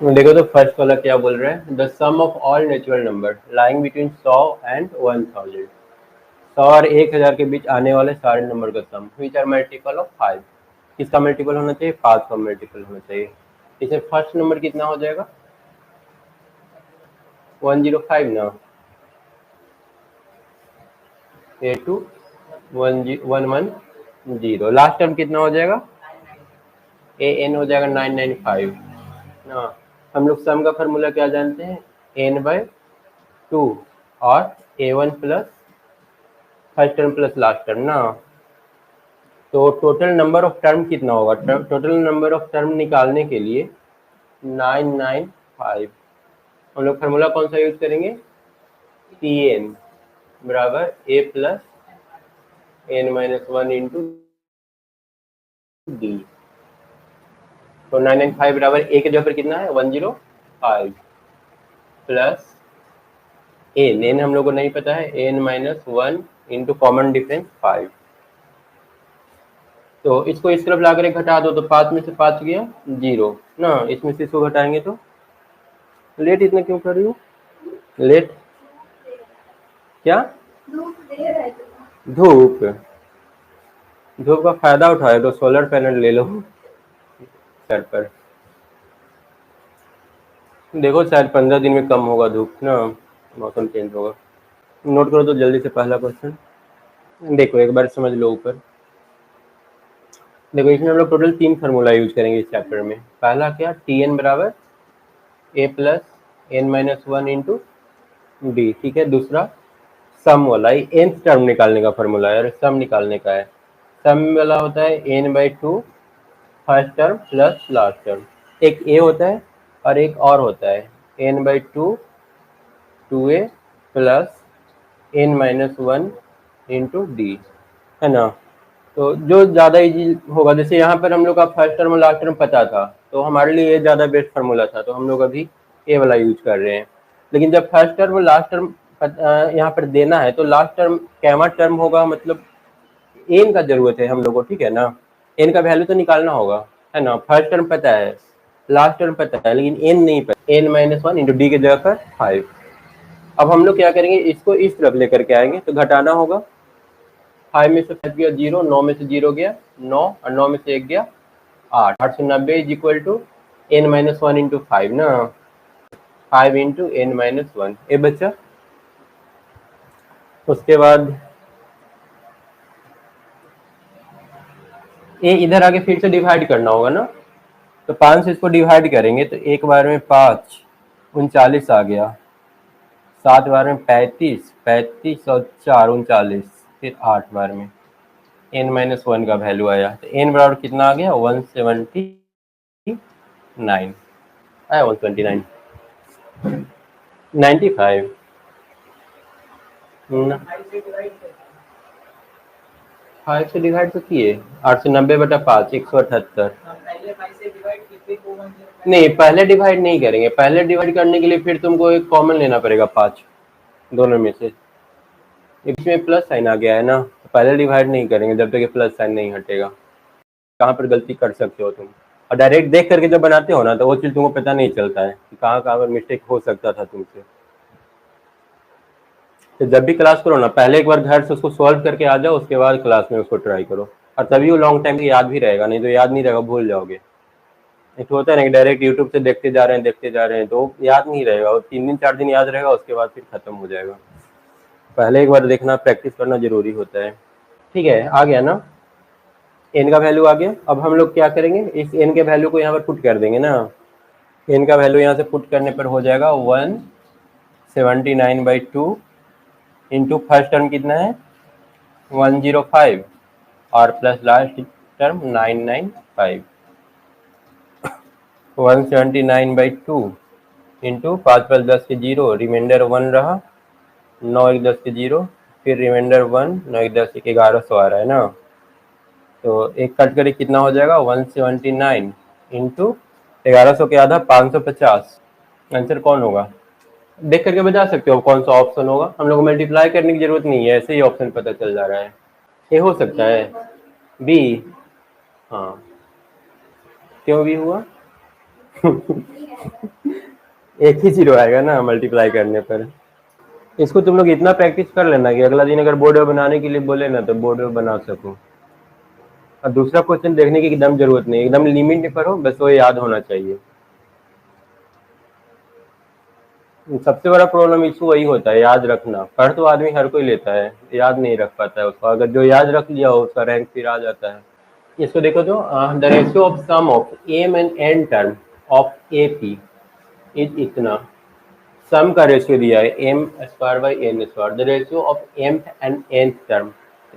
देखो तो फर्स्ट वाला क्या बोल रहा है, the sum of all natural number lying between 100 and 1000। 100 और 1000 के बीच आने वाले सारे नंबर का सम विच आर मल्टीपल ऑफ 5। किसका मल्टीपल होना चाहिए? 5 का मल्टीपल होना चाहिए। इसे फर्स्ट नंबर कितना हो जाएगा? 105 ना, A2 110। लास्ट टर्म कितना हो जाएगा? AN हो जाएगा 995 ना। हम लोग सम का फॉर्मूला क्या जानते हैं? n/2 और A1 plus first term plus last term ना। तो टोटल नंबर ऑफ टर्म कितना होगा? टोटल नंबर ऑफ टर्म निकालने के लिए 995 हम लोग फार्मूला कौन सा यूज करेंगे? Pn बराबर A plus n-1 into D. तो 995 बराबर ए के जगह पर कितना है? 105 प्लस एन हम लोग को नहीं पता है, n-1 इंटू कॉमन डिफरेंस 5। तो इसको इस तरफ ला कर घटा दो तो 5 में से 5 गया 0 ना। इसमें से इसको घटाएंगे तो लेट इतना क्यों कर रही हो? लेट क्या? धूप। धूप का फायदा उठाए तो सोलर पैनल ले लो सर पर। देखो शायद 15 दिन में कम होगा धूप ना, मौसम चेंज होगा। नोट करो तो जल्दी से पहला क्वेश्चन। देखो एक बार समझ लो ऊपर। देखो इसमें हम लोग टोटल 3 फार्मूला यूज करेंगे इस चैप्टर में। पहला क्या? Tn बराबर A plus n-1 into D, ठीक है। दूसरा सम वाला nth टर्म निकालने का फार्मूला है, सम निकालने का है। सम वाला होता है n/2 first term plus last term. एक a होता है और एक और होता है n/2 2a plus n-1 into D, है ना। तो जो ज़्यादा इजी होगा, जैसे यहाँ पर हम लोग का फर्स्ट टर्म और लास्ट टर्म पता था तो हमारे लिए ये ज़्यादा बेस्ट फार्मूला था, तो हम लोग अभी ए वाला यूज कर रहे हैं। लेकिन जब फर्स्ट टर्म और लास्ट टर्म यहाँ पर देना है तो लास्ट टर्म कैमा टर्म होगा, मतलब एन का जरूरत है हम लोग को, ठीक है ना। एन का वैल्यू तो निकालना होगा, है ना। फर्स्ट टर्म पता है, लास्ट टर्म पता है, लेकिन एन नहीं पता। n-1 इंटू डी के जगह पर 5। अब हम लोग क्या करेंगे, इसको इस तरफ लेकर के आएंगे तो घटाना होगा। 5 में से 5 गया 0, 9 में से 0 गया 9 और 9 में से 1 गया 8। 890 is equal to n-1 into 5 ना। 5 इंटू n-1 ये बच्चा। उसके बाद ये इधर आके फिर से डिवाइड करना होगा ना। तो 5 से इसको डिवाइड करेंगे तो एक बार में 5 39 आ गया, 7 बार में 35 35 और 4 39, फिर 8 बार में n-1 का वैल्यू आया। तो n बराबर कितना आ गया? 179 आया, 129 95 5 से डिवाइड तो किए। 890/5 178। नहीं पहले डिवाइड नहीं करेंगे, पहले डिवाइड करने के लिए फिर तुमको एक कॉमन लेना पड़ेगा 5 दोनों में से। इसमें प्लस साइन आ गया है ना, पहले डिवाइड नहीं करेंगे जब तक ये प्लस साइन नहीं हटेगा। कहाँ पर गलती कर सकते हो तुम, और डायरेक्ट देख करके जब बनाते हो ना तो वो चीज़ तुमको पता नहीं चलता है कि कहाँ कहाँ पर मिस्टेक हो सकता था तुमसे। तो जब भी क्लास करो ना पहले एक बार घर से उसको सॉल्व करके आ जाओ, उसके बाद क्लास में उसको ट्राई करो, और तभी वो लॉन्ग टाइम याद भी रहेगा, नहीं तो याद नहीं रहेगा, भूल जाओगे। एक तो होता है ना कि डायरेक्ट यूट्यूब से देखते जा रहे हैं तो याद नहीं रहेगा, और 3 दिन 4 दिन याद रहेगा, उसके बाद फिर खत्म हो जाएगा। पहले एक बार देखना, प्रैक्टिस करना जरूरी होता है। ठीक है, आ गया ना, एन का वैल्यू आ गया। अब हम लोग क्या करेंगे, इस एन के वैल्यू को यहाँ पर पुट कर देंगे ना। एन का वैल्यू यहाँ से पुट करने पर हो जाएगा 179/2 इंटू फर्स्ट टर्म कितना है 105 और प्लस लास्ट टर्म 995। 179/2 इंटू 5 + 10 के 0, रिमाइंडर 1 रहा, 9 × 10 के 0, फिर रिमाइंडर 1, 9 × 10 1100 आ रहा है ना। तो एक कट करे कितना हो जाएगा 179 इंटू 1100 के आधा 550। आंसर कौन होगा? देख करके बता सकते हो कौन सा ऑप्शन होगा। हम लोग को मल्टीप्लाई करने की जरूरत नहीं है, ऐसे ही ऑप्शन पता चल जा रहा है। ये हो सकता है बी। हाँ क्यों भी हुआ? एक ही जीरो आएगा ना मल्टीप्लाई करने पर। इसको तुम लोग इतना प्रैक्टिस कर लेना कि अगला दिन अगर बोर्ड में बनाने के लिए बोले ना तो बोर्ड में बना सको। और दूसरा क्वेश्चन देखने की एकदम जरूरत नहीं, एकदम लिमिट में पढ़ो, बस वो याद होना चाहिए। सबसे बड़ा प्रॉब्लम इशू वही होता है, याद रखना। पढ़ तो आदमी हर कोई लेता है, याद नहीं रख पाता है उसको। अगर जो याद रख लिया हो उसका रैंक फिर आ जाता है। इसको देखो तो the ratio of sum of M and N term of A P is इतना। सम का रेशियो दिया है M square by N square. The ratio of M and N term,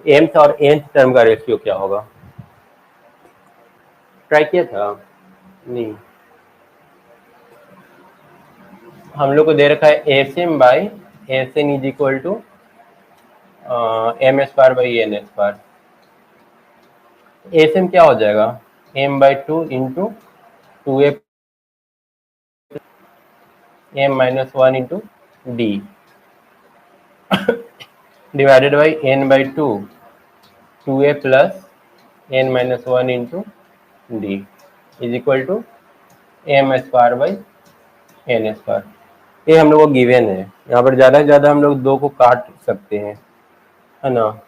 mth और एनथ टर्म का रेशियो क्या होगा? Try किया था? नहीं। हम लोग को दे रखा है S M by S N is equal to M square by N square. S M क्या हो जाएगा? M by two into two M minus one into D divided by N by two A plus N minus one into D is equal to M square by N square. ये हम लोग को given है। यहाँ पर ज़्यादा से ज़्यादा हम लोग दो को काट सकते हैं, है ना।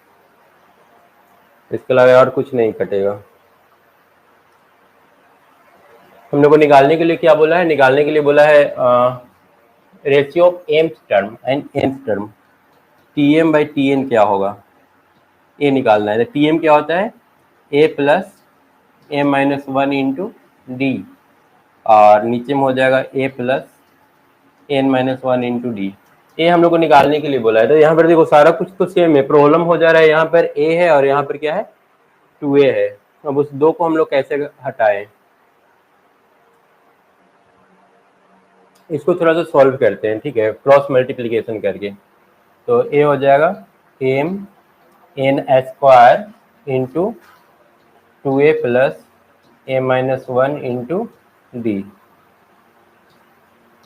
इसके अलावा और कुछ नहीं कटेगा। हम लोग को निकालने के लिए क्या बोला है? निकालने के लिए बोला है ratio of M term and N term. T M by T N क्या होगा ये निकालना है। तो टी एम क्या होता है? A plus M minus one into D, और नीचे में हो जाएगा A plus N minus one into D. ये हम लोग को निकालने के लिए बोला है। तो यहाँ पर देखो सारा कुछ तो सेम है। प्रॉब्लम हो जा रहा है, यहाँ पर ए है और यहाँ पर क्या है? टू ए है। अब उस दो को हम लोग कैसे हटाएं? इसको थोड़ा सा सॉल्व करते हैं, ठीक है, क्रॉस मल्टीप्लिकेशन करके। तो ए हो जाएगा M N square into two A plus A minus one into D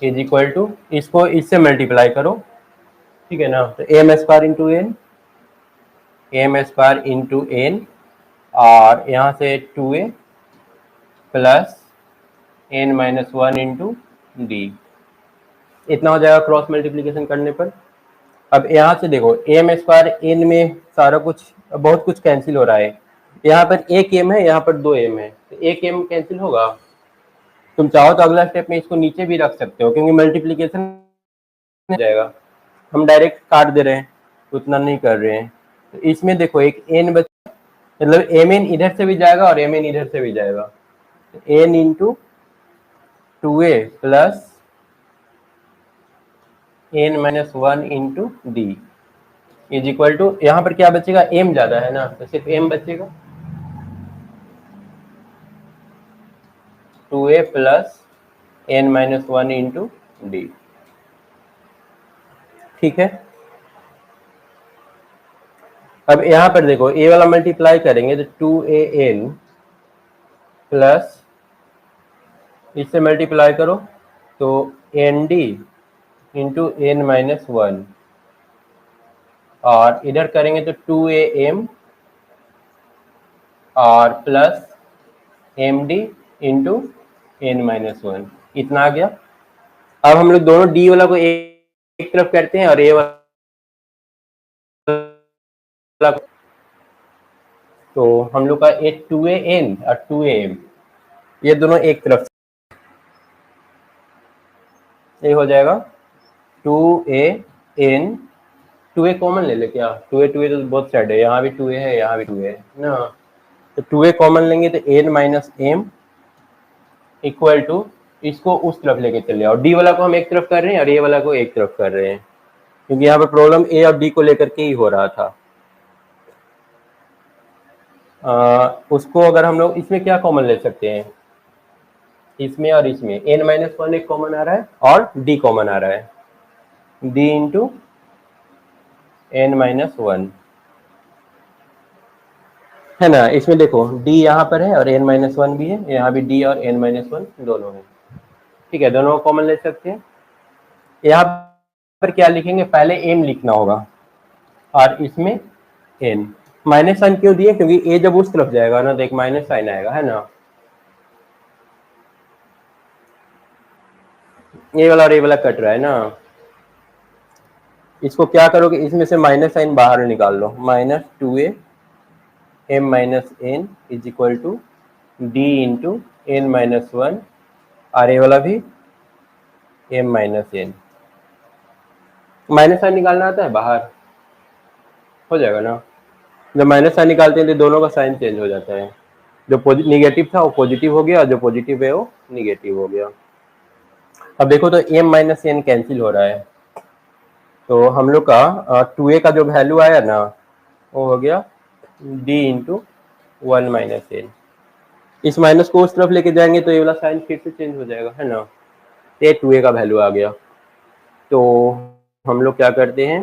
is equal to, इसको इससे मल्टीप्लाई करो, ठीक है ना। तो M square into N, M square into N, और यहाँ से two A plus N minus one into D, इतना हो जाएगा क्रॉस मल्टीप्लिकेशन करने पर। अब यहाँ से देखो एम स्क्वायर एन में सारा कुछ बहुत कुछ कैंसिल हो रहा है। यहाँ पर एक एम है, यहाँ पर दो एम है, तो एक एम कैंसिल होगा। तुम चाहो तो अगला स्टेप में इसको नीचे भी रख सकते हो, क्योंकि मल्टीप्लिकेशन हो जाएगा। हम डायरेक्ट काट दे रहे हैं, उतना नहीं कर रहे हैं। तो इसमें देखो एक एन बचा, मतलब एम एन इधर से भी जाएगा और एम एन इधर से भी जाएगा। N into two A plus N minus one into D is equal to, यहाँ पर क्या बचेगा? एम ज्यादा है ना, तो सिर्फ एम बचेगा। Two A plus N minus one into D, ठीक है। अब यहाँ पर देखो ए वाला मल्टीप्लाई करेंगे तो टू ए एन प्लस इससे मल्टीप्लाई करो तो N D into N minus one, और इधर करेंगे तो टू ए एम और plus M D into N minus one, इतना आ गया। अब हम लोग दोनों डी वाला को एक तरफ करते हैं और ए वाला, तो हम लोग का एक टू ए एन और टू ए एम, ये दोनों एक तरफ, ये हो जाएगा two A N, two A common ले ले क्या? टू ए तो बहुत साइड है, यहाँ भी टू ए है, यहाँ भी टू ए है ना। तो टू ए कॉमन लेंगे तो N minus M equal to, इसको उस तरफ लेके चले आओ। डी वाला को हम एक तरफ कर रहे हैं और ए वाला को एक तरफ कर रहे हैं, क्योंकि यहाँ पर प्रॉब्लम ए और डी को लेकर के ही हो रहा था। उसको अगर हम लोग इसमें क्या कॉमन ले सकते हैं? इसमें और इसमें एन माइनस वन एक कॉमन आ रहा है और डी कॉमन आ रहा है, D into N minus one, है ना। इसमें देखो डी यहाँ पर है और एन माइनस वन भी है, यहाँ भी डी और एन माइनस वन दोनों है, ठीक है, दोनों को कॉमन ले सकते हैं। यहाँ पर क्या लिखेंगे? पहले एम लिखना होगा और इसमें एन। माइनस साइन क्यों दिए? क्योंकि ए जब उस तरफ जाएगा ना तो एक माइनस साइन आएगा, है ना। ये वाला और ये वाला कट रहा है ना, इसको क्या करोगे, इसमें से माइनस साइन बाहर निकाल लो, -2a m minus N is equal to D into N minus one, और ये वाला भी m minus N. Minus sign निकालना आता है बाहर, हो जाएगा ना। जब माइनस साइन निकालते हैं तो दोनों का साइन चेंज हो जाता है, जो निगेटिव था वो पॉजिटिव हो गया और जो पॉजिटिव है वो निगेटिव हो गया। अब देखो तो m माइनस एन कैंसिल हो रहा है, तो हम लोग का 2a का जो वैल्यू आया ना वो हो गया d into one minus N. इस माइनस को उस तरफ लेके जाएंगे तो ये वाला साइन फिर से चेंज हो जाएगा, है ना। ये 2a का वैल्यू आ गया, तो हम लोग क्या करते हैं,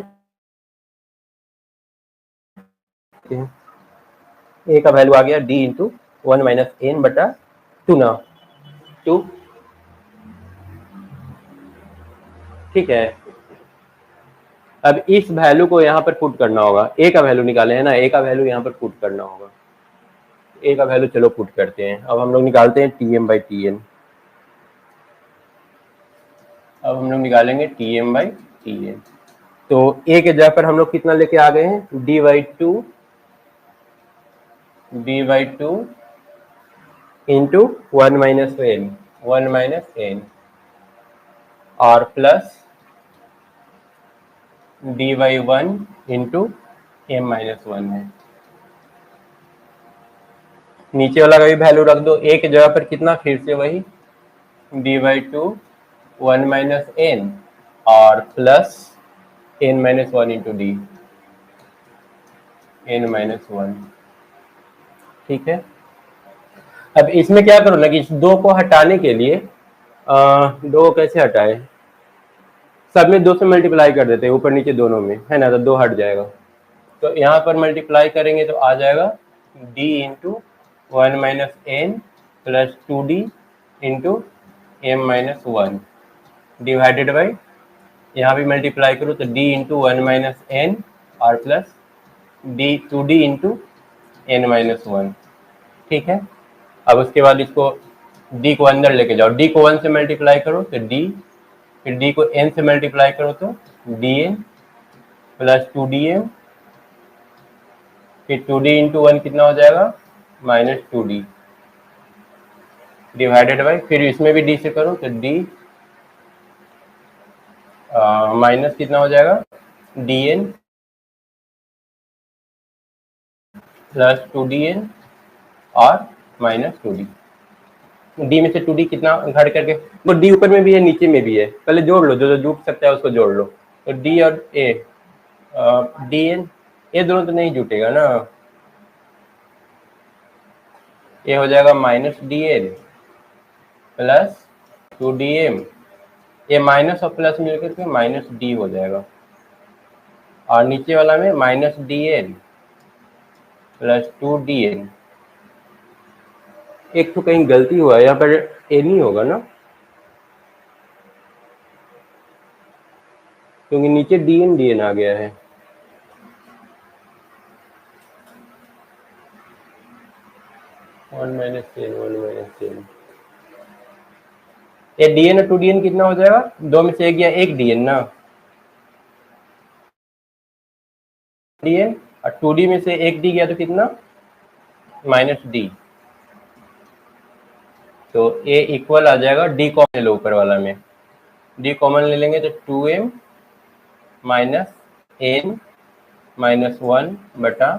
a का वैल्यू आ गया d into one minus N बटा टू ना, टू, ठीक है। अब इस वैल्यू को यहाँ पर पुट करना होगा, a का वैल्यू निकाले है ना, a का वैल्यू यहाँ पर पुट करना होगा। a का वैल्यू चलो पुट करते हैं। अब हम लोग निकालते हैं tm बाई टी एन। अब हम लोग निकालेंगे tm बाई टी एन। तो a के जगह पर हम लोग कितना लेके आ गए हैं, d/2 into one minus N और plus d/1 into m minus one है। नीचे वाला का भी वैल्यू रख दो, a के जगह पर कितना, फिर से वही d/2 वन माइनस एन और plus n minus one into D, n minus one, ठीक है। अब इसमें क्या करो ना कि इस दो को हटाने के लिए दो कैसे हटाए, सब में दो से मल्टीप्लाई कर देते हैं ऊपर नीचे दोनों में, है ना, तो दो हट जाएगा। तो यहाँ पर मल्टीप्लाई करेंगे तो आ जाएगा d into one minus N plus two D into M minus one divided by, यहाँ भी मल्टीप्लाई करो तो d into one minus N और plus D two D into N minus one, ठीक है। अब उसके बाद इसको d को अंदर लेके जाओ, d को 1 से मल्टीप्लाई करो तो d, फिर d को n से मल्टीप्लाई करो तो dn plus two D M, फिर टू डी इंटू वन कितना हो जाएगा, -2d डिवाइडेड बाई, फिर इसमें भी d से करो तो d माइनस कितना हो जाएगा, dn plus two D N और -2d। d में से 2d कितना घट करके, वो d ऊपर में भी है नीचे में भी है, पहले जोड़ लो, जो जो जुट सकता है उसको जोड़ लो। तो d और a, dn, ये दोनों तो नहीं जुटेगा ना, ये हो जाएगा -dn प्लस 2dm, ये माइनस और प्लस मिलकर के -d हो जाएगा, और नीचे वाला में -dn प्लस 2dn। एक तो कहीं गलती हुआ है, यहाँ पर ए नहीं होगा ना, क्योंकि नीचे dn आ गया है। वन माइनस एन, ये dn और 2dn कितना हो जाएगा, दो में से एक गया, एक dn ना, dn और 2d में से एक d गया तो कितना, -d, तो a इक्वल आ जाएगा, d कॉमन ले लो ऊपर वाला में, d कॉमन ले लेंगे तो 2m minus N minus one बटा,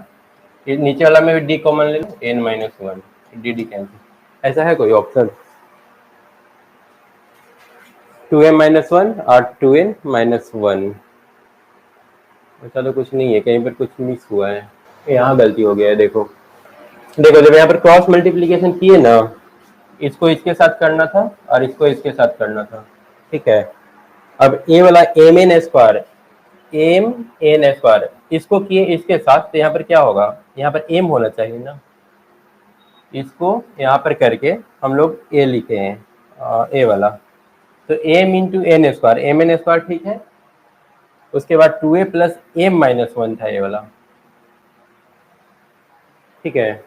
नीचे वाला में भी d कॉमन ले लो, n minus one, dd cancel. ऐसा है कोई ऑप्शन, 2m माइनस वन और 2n माइनस वन, ऐसा तो कुछ नहीं है, कहीं पर कुछ मिस हुआ है, यहाँ गलती हो गया है। देखो देखो, जब यहाँ पर क्रॉस मल्टीप्लीकेशन किए ना, इसको इसके साथ करना था और इसको इसके साथ करना था, ठीक है। अब ए वाला एम एन स्क्वायर इसको किए इसके साथ, तो यहाँ पर क्या होगा, यहाँ पर एम होना चाहिए ना, इसको यहाँ पर करके हम लोग ए लिखे हैं, ए वाला, तो M into N square, M N square, ठीक है। उसके बाद 2a plus M minus one था ये वाला, ठीक है।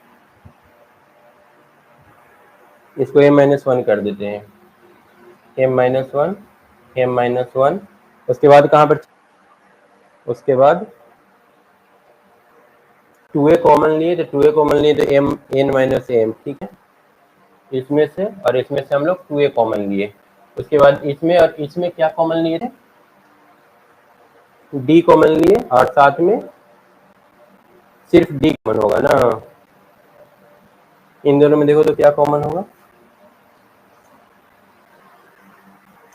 इसको m माइनस वन कर देते हैं, m minus one m minus one. उसके बाद कहाँ पर, उसके बाद 2a कॉमन लिए, तो 2a कॉमन लिए तो m n माइनस एम, ठीक है। इसमें से और इसमें से हम लोग 2a कॉमन लिए। उसके बाद इसमें और इसमें क्या कॉमन लिए थे, d कॉमन लिए, और साथ में सिर्फ d कॉमन होगा ना। इन दोनों में देखो तो क्या कॉमन होगा,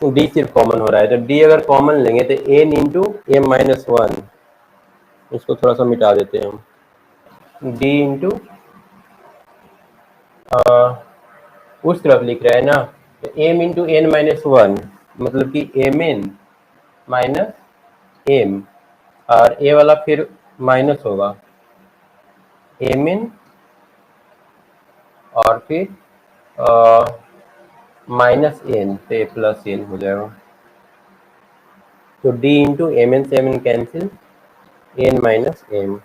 d सिर्फ कॉमन हो रहा है, तो d अगर कॉमन लेंगे तो n into M minus one, इसको थोड़ा सा मिटा देते हैं हम, d इंटू उस तरफ लिख रहे हैं ना, तो m into N minus one, मतलब कि एम एन माइनस एम, और ए वाला फिर माइनस होगा एम एन, और फिर माइनस एन, तो ए प्लस एन हो जाएगा। तो d इंटू एम एन से M N cancel, N minus M.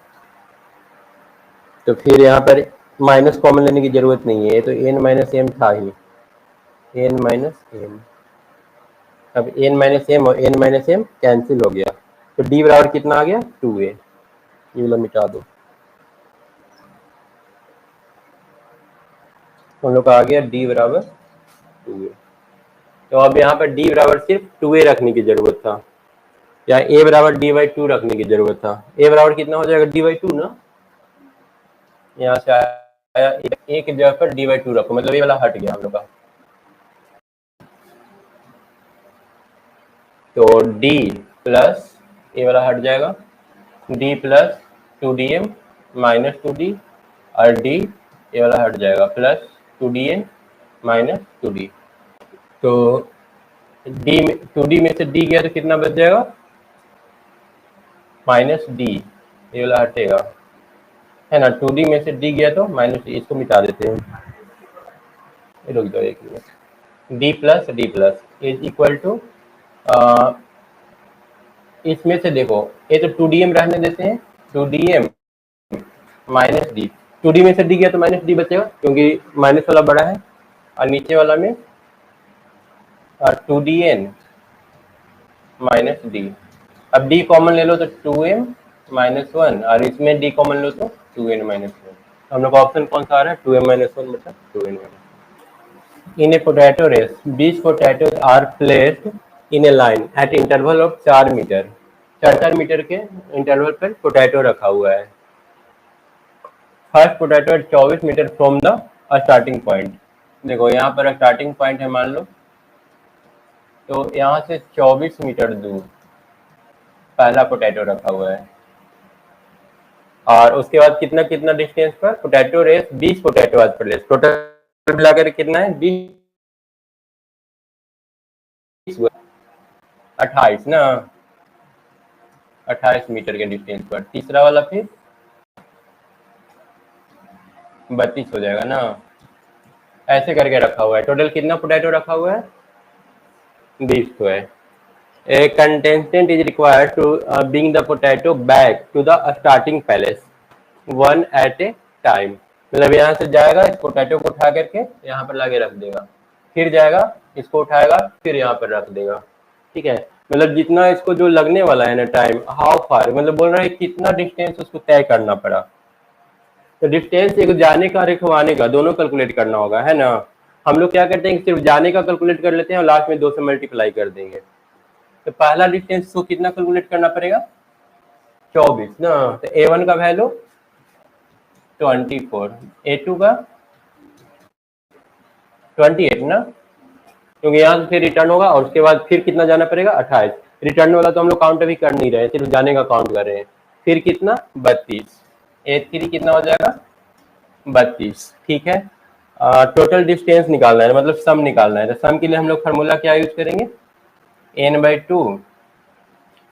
तो फिर यहाँ पर माइनस कॉमन लेने की जरूरत नहीं है, तो एन माइनस एम था ही, एन माइनस एम। अब एन माइनस एम और एन माइनस एम कैंसिल हो गया, तो d बराबर कितना आ गया, 2a। ये वाला मिटा दो, हम लोग का आ गया d बराबर 2a। तो अब यहाँ पर d बराबर सिर्फ 2a रखने की जरूरत था, या a बराबर d बाई टू रखने की जरूरत था। a बराबर कितना हो जाएगा, d बाई टू ना, यहाँ से आया a की जगह पर d बाई टू रखो, मतलब ये वाला हट गया हम लोग का। तो d प्लस ए वाला हट जाएगा, d plus 2dm minus 2d, और d ये वाला हट जाएगा प्लस 2dn माइनस 2d। तो d में 2d में से d गया तो कितना बच जाएगा, माइनस d, ये वाला हटेगा, है ना। 2d में से d गया तो माइनस d, इसको मिटा देते हैं। रुक जाओ एक minute, d plus is equal to, इसमें से देखो ये तो 2dm रहने देते हैं, 2dm माइनस डी, 2d में से d गया तो माइनस d बचेगा क्योंकि माइनस वाला बड़ा है, और नीचे वाला में 2dn माइनस डी। अब d कॉमन ले लो तो 2m माइनस वन, और इसमें d कॉमन लो तो 2n माइनस वन। हम लोग का ऑप्शन कौन सा आ रहा है, 2m माइनस वन मतलब 2n minus. In a potato race 20 potatoes are placed in a line at interval of 4 meter, 4 meter के इंटरवल पर पोटैटो रखा हुआ है। First potato at 24 meter from the starting point. देखो यहाँ पर स्टार्टिंग पॉइंट है मान लो, तो यहाँ से 24 मीटर दूर पहला पोटैटो रखा हुआ है, और उसके बाद कितना कितना डिस्टेंस पर पोटैटो रेस 20 पोटैटो आज पर रेस, टोटल मिलाकर कितना है 20, 28 ना, 28 मीटर के डिस्टेंस पर। तीसरा वाला फिर 32 हो जाएगा ना, ऐसे करके रखा हुआ है। टोटल कितना पोटैटो रखा हुआ है, 20 तो है। A contestant is required to bring the potato back to the starting place one at a time। मतलब यहाँ से जाएगा, इस पोटैटो को उठा करके यहाँ पर लाके रख देगा, फिर जाएगा इसको उठाएगा फिर यहाँ पर रख देगा, ठीक है। मतलब जितना इसको जो लगने वाला है ना टाइम, हाउ फार, मतलब बोल रहा है कितना डिस्टेंस उसको तय करना पड़ा। तो डिस्टेंस एक जाने का और एक आने का दोनों कैलकुलेट करना होगा, है ना। हम लोग क्या करते हैं, सिर्फ जाने का कैलकुलेट कर लेते हैं और लास्ट में 2 से मल्टीप्लाई कर देंगे। तो पहला डिस्टेंस को कितना कैलकुलेट करना पड़ेगा, 24 ना, तो a1 का वैल्यू 24, a2 का 28 ना, क्योंकि यहाँ से फिर रिटर्न होगा और उसके बाद फिर कितना जाना पड़ेगा, 28। रिटर्न वाला तो हम लोग काउंट अभी कर नहीं रहे हैं, सिर्फ जाने का काउंट कर रहे हैं। फिर कितना 32, a3 कितना हो जाएगा 32, ठीक है। टोटल डिस्टेंस निकालना है, मतलब सम निकालना है। तो सम के लिए हम लोग फार्मूला क्या यूज करेंगे, n/2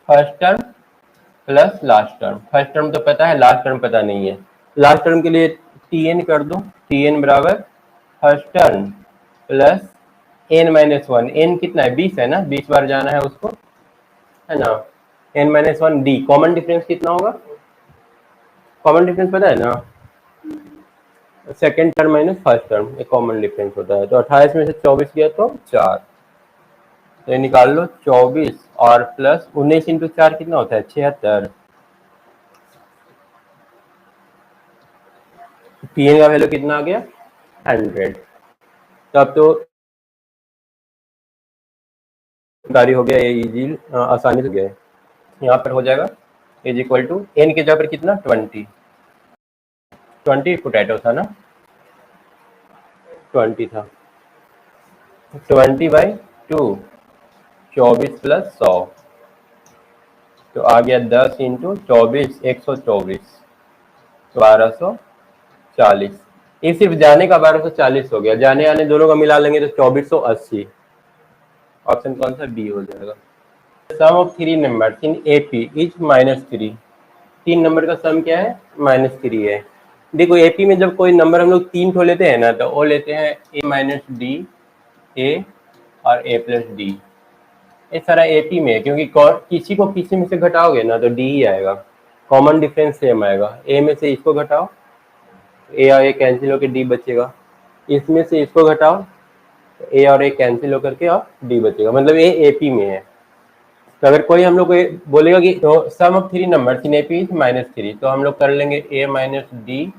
first term plus last term. First term तो पता है, लास्ट टर्म पता नहीं है। लास्ट टर्म के लिए tn कर दो, tn बराबर first term plus n-1। n कितना है, 20 है ना, 20 बार जाना है उसको, है ना। n-1 d, कॉमन डिफरेंस कितना होगा, कॉमन डिफरेंस पता है ना, second term minus first term, एक कॉमन डिफरेंस होता है। तो 28 में से 24 गया तो 4, तो ये निकाल लो 24 और प्लस 19 इंटू 4 कितना होता है 76। पीएन का वैल्यू कितना आ गया 100। तो अब तो कार्य हो गया, ये इजी आसानी से हो गया है। यहाँ पर हो जाएगा इज इक्वल टू एन के जगह पर कितना 20 पोटैटो था ना, 20 था, 20/2 24 प्लस 100 तो आ गया 10 इंटू 24 124 1240। ये सिर्फ जाने का 1240 हो गया, जाने आने दोनों का मिला लेंगे तो 2480। ऑप्शन कौन सा बी हो जाएगा। Sum of three number in AP is -3। तीन नंबर का सम क्या है -3 है। देखो एपी में जब कोई नंबर हम लोग तीन ठो लेते हैं ना तो वो लेते हैं a माइनस डी, ए और a प्लस डी। ये सारा एपी में है क्योंकि किसी को किसी में से घटाओगे ना तो डी ही आएगा, कॉमन डिफरेंस सेम आएगा। ए में से इसको घटाओ, ए और ए कैंसिल होकर डी बचेगा, इसमें से इसको घटाओ तो ए और ए कैंसिल होकर के और डी बचेगा, मतलब ये एपी में है। तो अगर कोई हम लोग को बोलेगा कि तो sum of three number in AP is -3 तो हम लोग कर लेंगे A minus D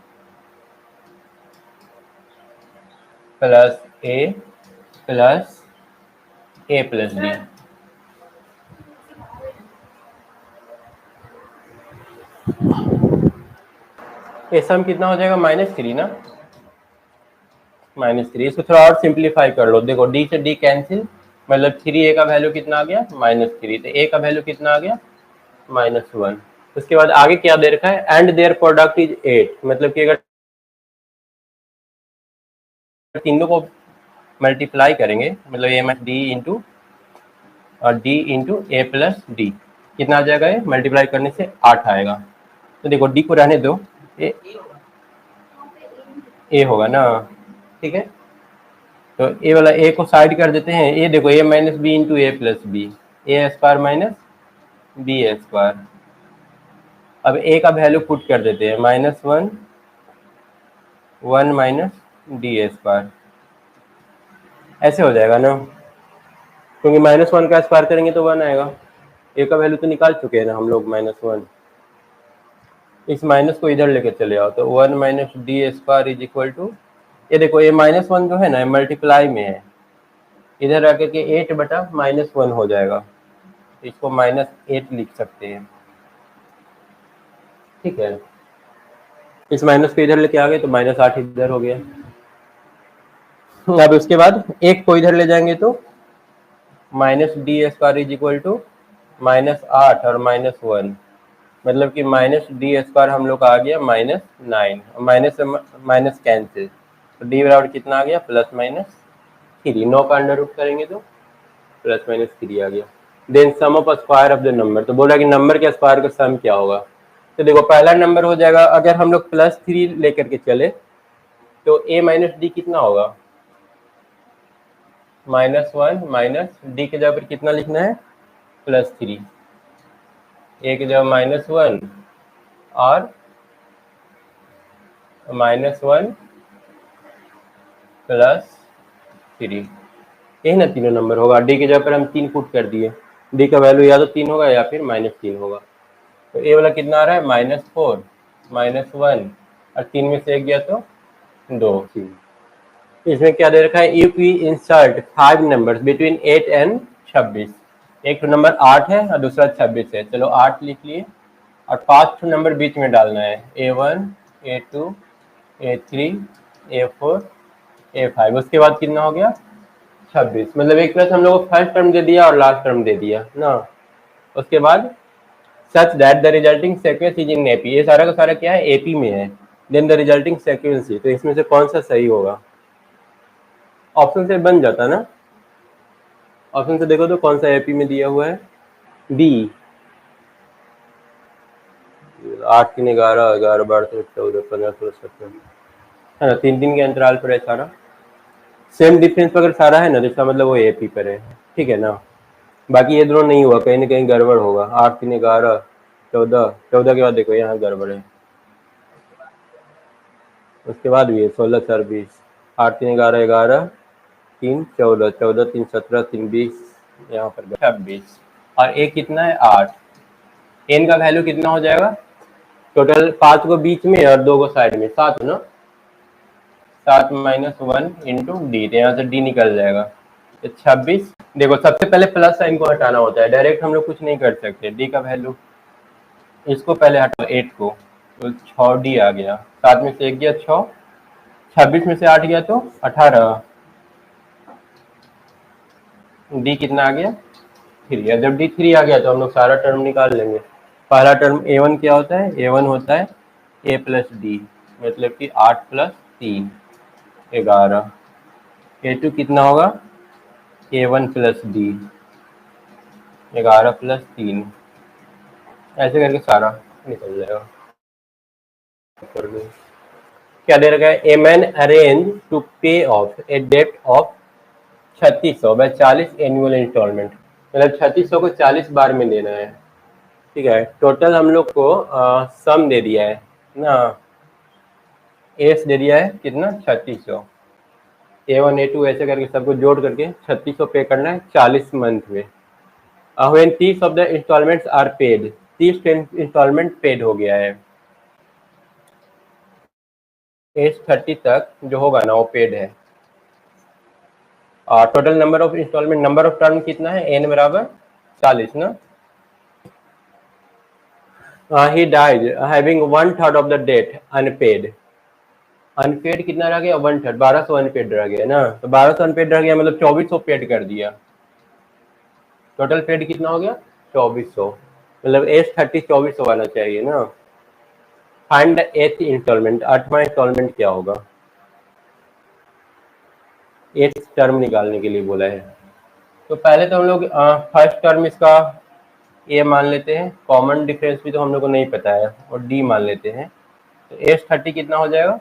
plus A plus A plus D. ये सम कितना हो जाएगा -3 ना, -3। इसको थोड़ा और सिंप्लीफाई कर लो, देखो डी से डी कैंसिल, मतलब 3a का वैल्यू कितना आ गया -3, तो a का वैल्यू कितना आ गया -1। उसके बाद आगे क्या दे रखा है एंड देयर प्रोडक्ट इज 8, मतलब कि अगर तीनों को मल्टीप्लाई करेंगे मतलब ए माइनस डी इंटू और डी इंटू ए प्लस डी कितना आ जाएगा, ये मल्टीप्लाई करने से 8 आएगा। तो देखो डी को रहने दो, ए होगा ना, ठीक है। तो ए वाला ए को साइड कर देते हैं, ये देखो ए माइनस बी इंटू ए प्लस बी, ए स्क्वायर माइनस बी स्क्वायर। अब ए का वैल्यू पुट कर देते हैं -1 1 माइनस डी स्क्वायर, ऐसे हो जाएगा ना, क्योंकि -1 का स्क्वायर करेंगे तो 1 आएगा। ए का वैल्यू तो निकाल चुके हैं ना हम लोग -1, इस माइनस को इधर लेके चले आओ तो 1 minus D square is equal to, ये देखो ये -1 जो है ना मल्टीप्लाई में है, इधर आकर के 8/-1 हो जाएगा, इसको -8 लिख सकते हैं, ठीक है। इस माइनस को इधर लेके आ गए तो -8 इधर हो गया। अब उसके बाद एक को इधर ले जाएंगे तो -D square is equal to -8 और -1, मतलब कि -डी स्क्वायर हम लोग का आ गया -9, माइनस से माइनस कैंसिल, तो डी बराबर कितना आ गया +-3। 9 का अंडर रूट करेंगे तो +-3 आ गया। Then sum of square of the number, तो बोला कि नंबर के स्क्वायर का सम क्या होगा। तो देखो पहला नंबर हो जाएगा, अगर हम लोग +3 लेकर के चले तो a माइनस डी कितना होगा -1 माइनस डी के जगह पर कितना लिखना है +3, a के जगह -1 और -1 +3, यही ना तीनों नंबर होगा। डी के जगह पर हम 3 पुट कर दिए, डी का वैल्यू या तो 3 होगा या फिर -3 होगा। तो ए वाला कितना आ रहा है -4 -1 और 3 में से एक गया तो 2 3। इसमें क्या दे रखा है, if we insert 5 numbers between 8 and 26, एक नंबर 8 है और दूसरा 26 है, चलो 8 लिख लिए और 5 नंबर बीच में डालना है A1 A2 A3 A4 A5, उसके बाद कितना हो गया 26, मतलब एक प्लस हम लोग को फर्स्ट टर्म दे दिया और लास्ट टर्म दे दिया ना। उसके बाद such that the resulting sequence is in AP, ये सारा का सारा क्या है एपी में है, देन द रिजल्टिंग सीक्वेंस, तो इसमें से कौन सा सही होगा। ऑप्शन से बन जाता ना, ऑप्शन से देखो तो कौन सा एपी में दिया हुआ है बी, 8 3 11 11 12 14 15 16 17 है ना, 3 के अंतराल पर है सारा, सेम डिफरेंस अगर सारा है ना तो इसका मतलब वो एपी पर है, ठीक है ना। बाकी ये दोनों नहीं हुआ, कहीं ना कहीं गड़बड़ होगा। 8 3 11 14 14 के बाद देखो यहाँ गड़बड़ है, उसके बाद भी है 16 4 20, 8 3 11 11 3 14 14 3 17 3 20 यहाँ पर 26 और ए कितना है 8। एन का वैल्यू कितना हो जाएगा टोटल 5 को बीच में और 2 को साइड में 7 ना 7 माइनस 1 इंटू डी, तो यहाँ से डी निकल जाएगा तो 26। देखो सबसे पहले प्लस साइन को हटाना होता है, डायरेक्ट हम लोग कुछ नहीं कर सकते। डी का वैल्यू इसको पहले हटाओ 8 को, तो 6 डी आ गया। 7 में से 1 गया 6, 26 में से 8 गया तो 18। डी कितना आ गया 3। जब डी 3 आ गया तो हम लोग सारा टर्म निकाल लेंगे। पहला टर्म ए वन क्या होता है, ए वन होता है ए प्लस डी, मतलब कि 8 प्लस 3 11। ए टू कितना होगा ए वन प्लस डी 11 प्लस 3, ऐसे करके सारा निकल जाएगा। क्या दे रखा है, a man arrange to pay of a डेप्ट ऑफ 3600 बाय 40 एनुअल इंस्टॉलमेंट, मतलब 3600 को 40 बार में देना है। ठीक है, टोटल हम लोग को सम दे दिया है ना, एस दे दिया है कितना 3600। A1 A2 ऐसे करके सबको जोड़ करके 3600 पे करना है 40 मंथ में। When 30 of the installments are paid, 30 installment paid हो गया है, एज 30 तक जो होगा ना वो पेड है। और total number of installment, number of term कितना है n बराबर 40 ना। He died having 1/3 of the debt unpaid, unpaid कितना रह गया 1/3, 1200 अनपेड रह गया ना, तो 1200 अनपेड रह गया मतलब 2400 पेड कर दिया। टोटल पेड कितना हो गया 2400, मतलब एज 30 2400 आना चाहिए ना। फाइंड द 8th इंस्टॉलमेंट, 8वां इंस्टॉलमेंट क्या होगा, 8th टर्म निकालने के लिए बोला है। तो पहले तो हम लोग फर्स्ट टर्म इसका ए मान लेते हैं, कॉमन डिफरेंस भी तो हम लोग को नहीं पता है, और डी मान लेते हैं। तो एज 30 कितना हो जाएगा,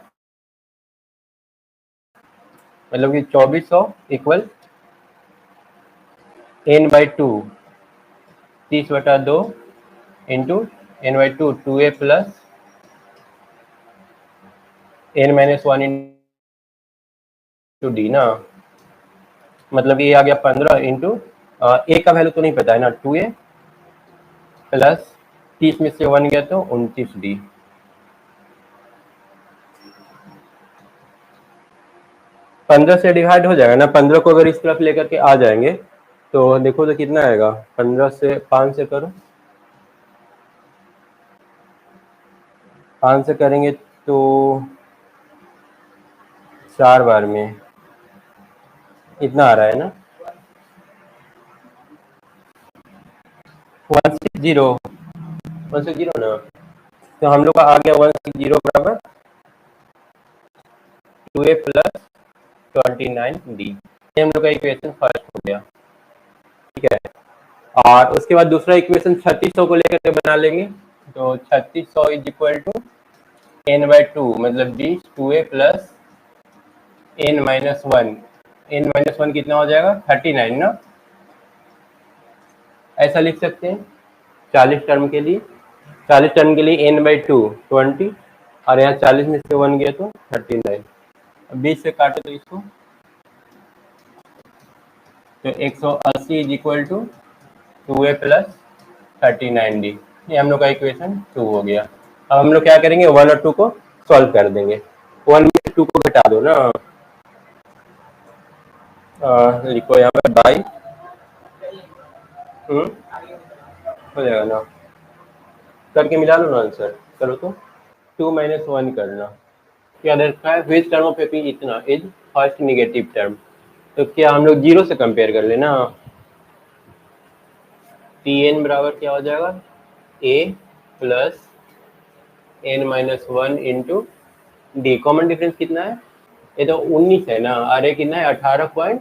मतलब कि 2400 equal n/2 30/2 into n/2 2a plus n-1 into D ना, मतलब ये आ गया 15 इंटू ए का वैल्यू तो नहीं पता है ना, 2a प्लस 30 में से 1 गया तो 29 डी। पंद्रह से डिवाइड हो जाएगा ना, 15 को अगर इस तरफ लेकर के आ जाएंगे तो देखो तो कितना आएगा, 15 से 5 से करो, 5 से करेंगे तो 4 बार में इतना आ रहा है ना 160 ना, तो हम लोग का आ गया 160 बराबर 2a प्लस 29 डी, ये हम लोग का इक्वेशन फर्स्ट हो गया। ठीक है, और उसके बाद दूसरा इक्वेशन 3600 को लेकर के बना लेंगे, तो 3600 इज इक्वल टू n/2 मतलब D 2a plus n-1, n-1 कितना हो जाएगा 39 ना, ऐसा लिख सकते हैं 40 टर्म के लिए। 40 टर्म के लिए n/2 20 और यहाँ 40 में से 1 गया तो 39, 20 से काटे तो इसको, तो 180 is equal to 2a plus 39 D, ये हम लोग का इक्वेशन 2 हो गया। अब हम लोग क्या करेंगे 1 और 2 को सॉल्व कर देंगे, 1 में 2 को घटा दो ना, लिखो यहाँ पर बाई, हो जाएगा ना, करके मिला लो ना आंसर, करो तो 2 माइनस 1 करना। क्या दर्शाता है विच टर्म ऑफ एपी इतना इज फर्स्ट निगेटिव टर्म, तो क्या हम लोग जीरो से कंपेयर कर लेना, टी एन बराबर क्या हो जाएगा A plus n-1 into D, common difference कितना है, ये तो 19 है ना, और ये कितना है 18 पॉइंट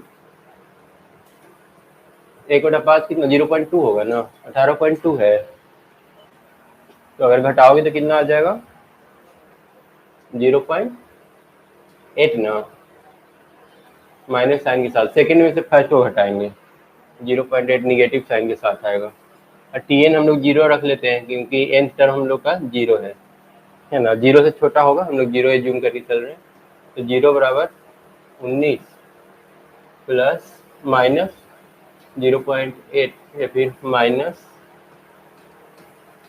1/5 कितना 0.2 होगा ना, 18.2 है, तो अगर घटाओगे तो कितना आ जाएगा 0.8 ना, माइनस साइन के साथ, सेकंड में से फर्स्ट को घटाएंगे 0.8 निगेटिव साइन के साथ आएगा। और टी एन हम लोग जीरो रख लेते हैं क्योंकि एन टर्म हम लोग का जीरो है ना, जीरो से छोटा होगा, हम लोग जीरो एज्यूम करके चल रहे हैं, तो जीरो बराबर 19 प्लस माइनस 0.8 या फिर माइनस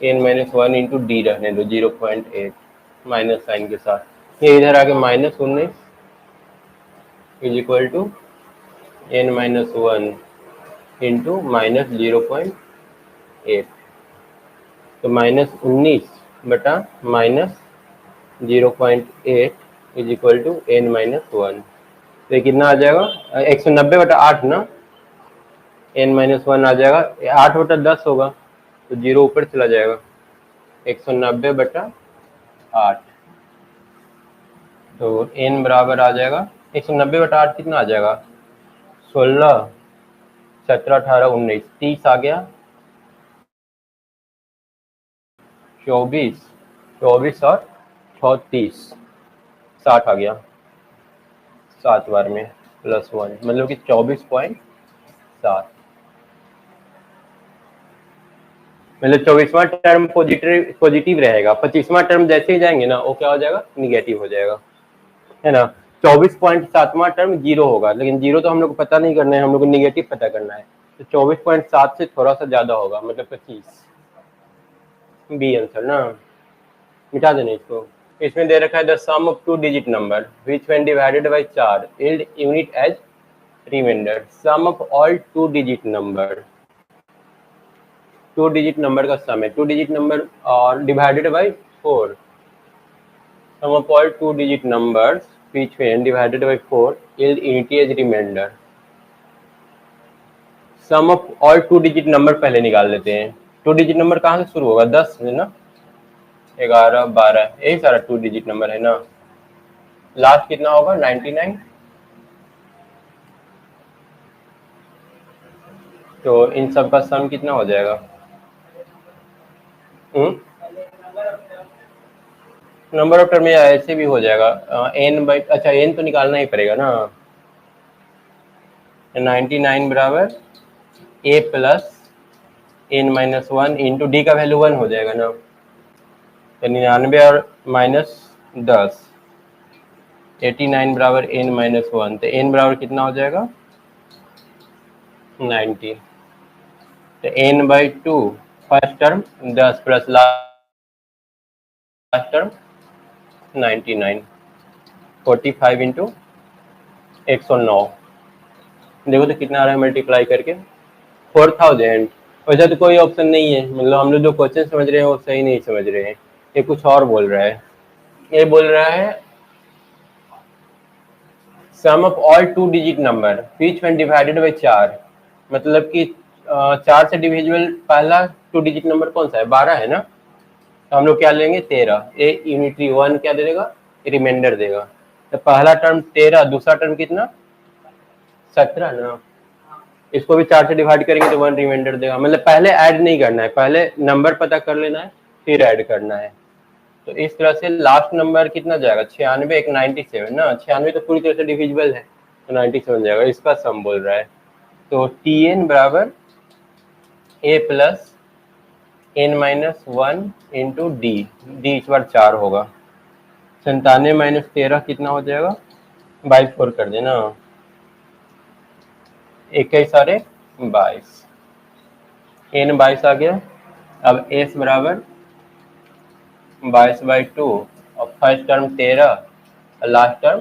n-1 इंटू डी रहने दो 0.8 माइनस साइन के साथ। ये इधर आके -19 is equal to n-1 into -0.8, तो -19 बटा -0.8 इज इक्वल टू n-1। तो ये कितना आ जाएगा 190 बटा 8 ना, n-1 आ जाएगा 8 बटा 10 होगा, तो 0 ऊपर चला जाएगा 190 बटा 8, तो n बराबर आ जाएगा 190 बटा 8 कितना आ जाएगा 16 17 18 19 30 आ गया, 24 और 36 60 आ गया 7 बार में +1 मतलब कि 24.7, मतलब 24वां टर्म पॉजिटिव रहेगा, 25वां टर्म जैसे ही जाएंगे ना वो क्या हो जाएगा निगेटिव हो जाएगा, है ना। 24.7वां टर्म 0 होगा, लेकिन 0 तो हम लोग को पता नहीं करना है, हम लोग को निगेटिव पता करना है, तो 24.7 से थोड़ा सा ज्यादा होगा मतलब 25, बी आंसर ना। मिटा देना इसको। इसमें दे रखा है the sum of 2 digit number which when divided by 4 yield unit as remainder. Sum of all 2 digit number, 2 digit number का सम है, 2 डिजिट नंबर और divided by 4, sum of all 2 digit numbers which when divided by 4 yield unity as remainder। sum of all 2 digit number पहले निकाल लेते हैं। 2 digit number कहाँ से शुरू होगा 10 है ना, 11 12 यही सारा 2 डिजिट नंबर है ना। लास्ट कितना होगा 99, तो इन सब का सम कितना हो जाएगा नंबर ऑफ टर्म या ऐसे भी हो जाएगा n बाई, अच्छा n तो निकालना ही पड़ेगा ना, 99 बराबर a plus n-1 into D का वैल्यू 1 हो जाएगा ना, तो 99 और -10 89 बराबर n-1, तो n बराबर कितना हो जाएगा 90, तो n by 2 first term 10 plus last term 99, 45 into 109, देखो तो कितना आ रहा है मल्टीप्लाई करके 4000। वैसे तो कोई ऑप्शन नहीं है, मतलब हम लोग जो क्वेश्चन समझ रहे हैं वो सही नहीं समझ रहे हैं, ये कुछ और बोल रहा है। ये बोल रहा है sum of all 2 digit number which when divided by 4, मतलब कि 4 से डिविजिबल पहला 2 डिजिट नंबर कौन सा है 12 है ना, तो हम लोग क्या लेंगे 13, ए यूनिटरी 1 क्या दे देगा रिमाइंडर देगा, तो पहला टर्म 13, दूसरा टर्म कितना 17 ना, इसको भी 4 से डिवाइड करेंगे तो 1 रिमाइंडर देगा, मतलब पहले ऐड नहीं करना है, पहले नंबर पता कर लेना है फिर ऐड करना है। तो इस तरह से लास्ट नंबर कितना जाएगा 96, एक 97 ना, 96 तो पूरी तरह से डिविजिबल है तो 97 जाएगा, इसका सम बोल रहा है। तो Tn बराबर a plus n-1 into D, D इस बार 4 होगा, 97 माइनस 13 कितना हो जाएगा 4 कर देना, 21 सारे 22, n 22 आ गया। अब s बराबर 22/2 और फर्स्ट टर्म 13 और लास्ट टर्म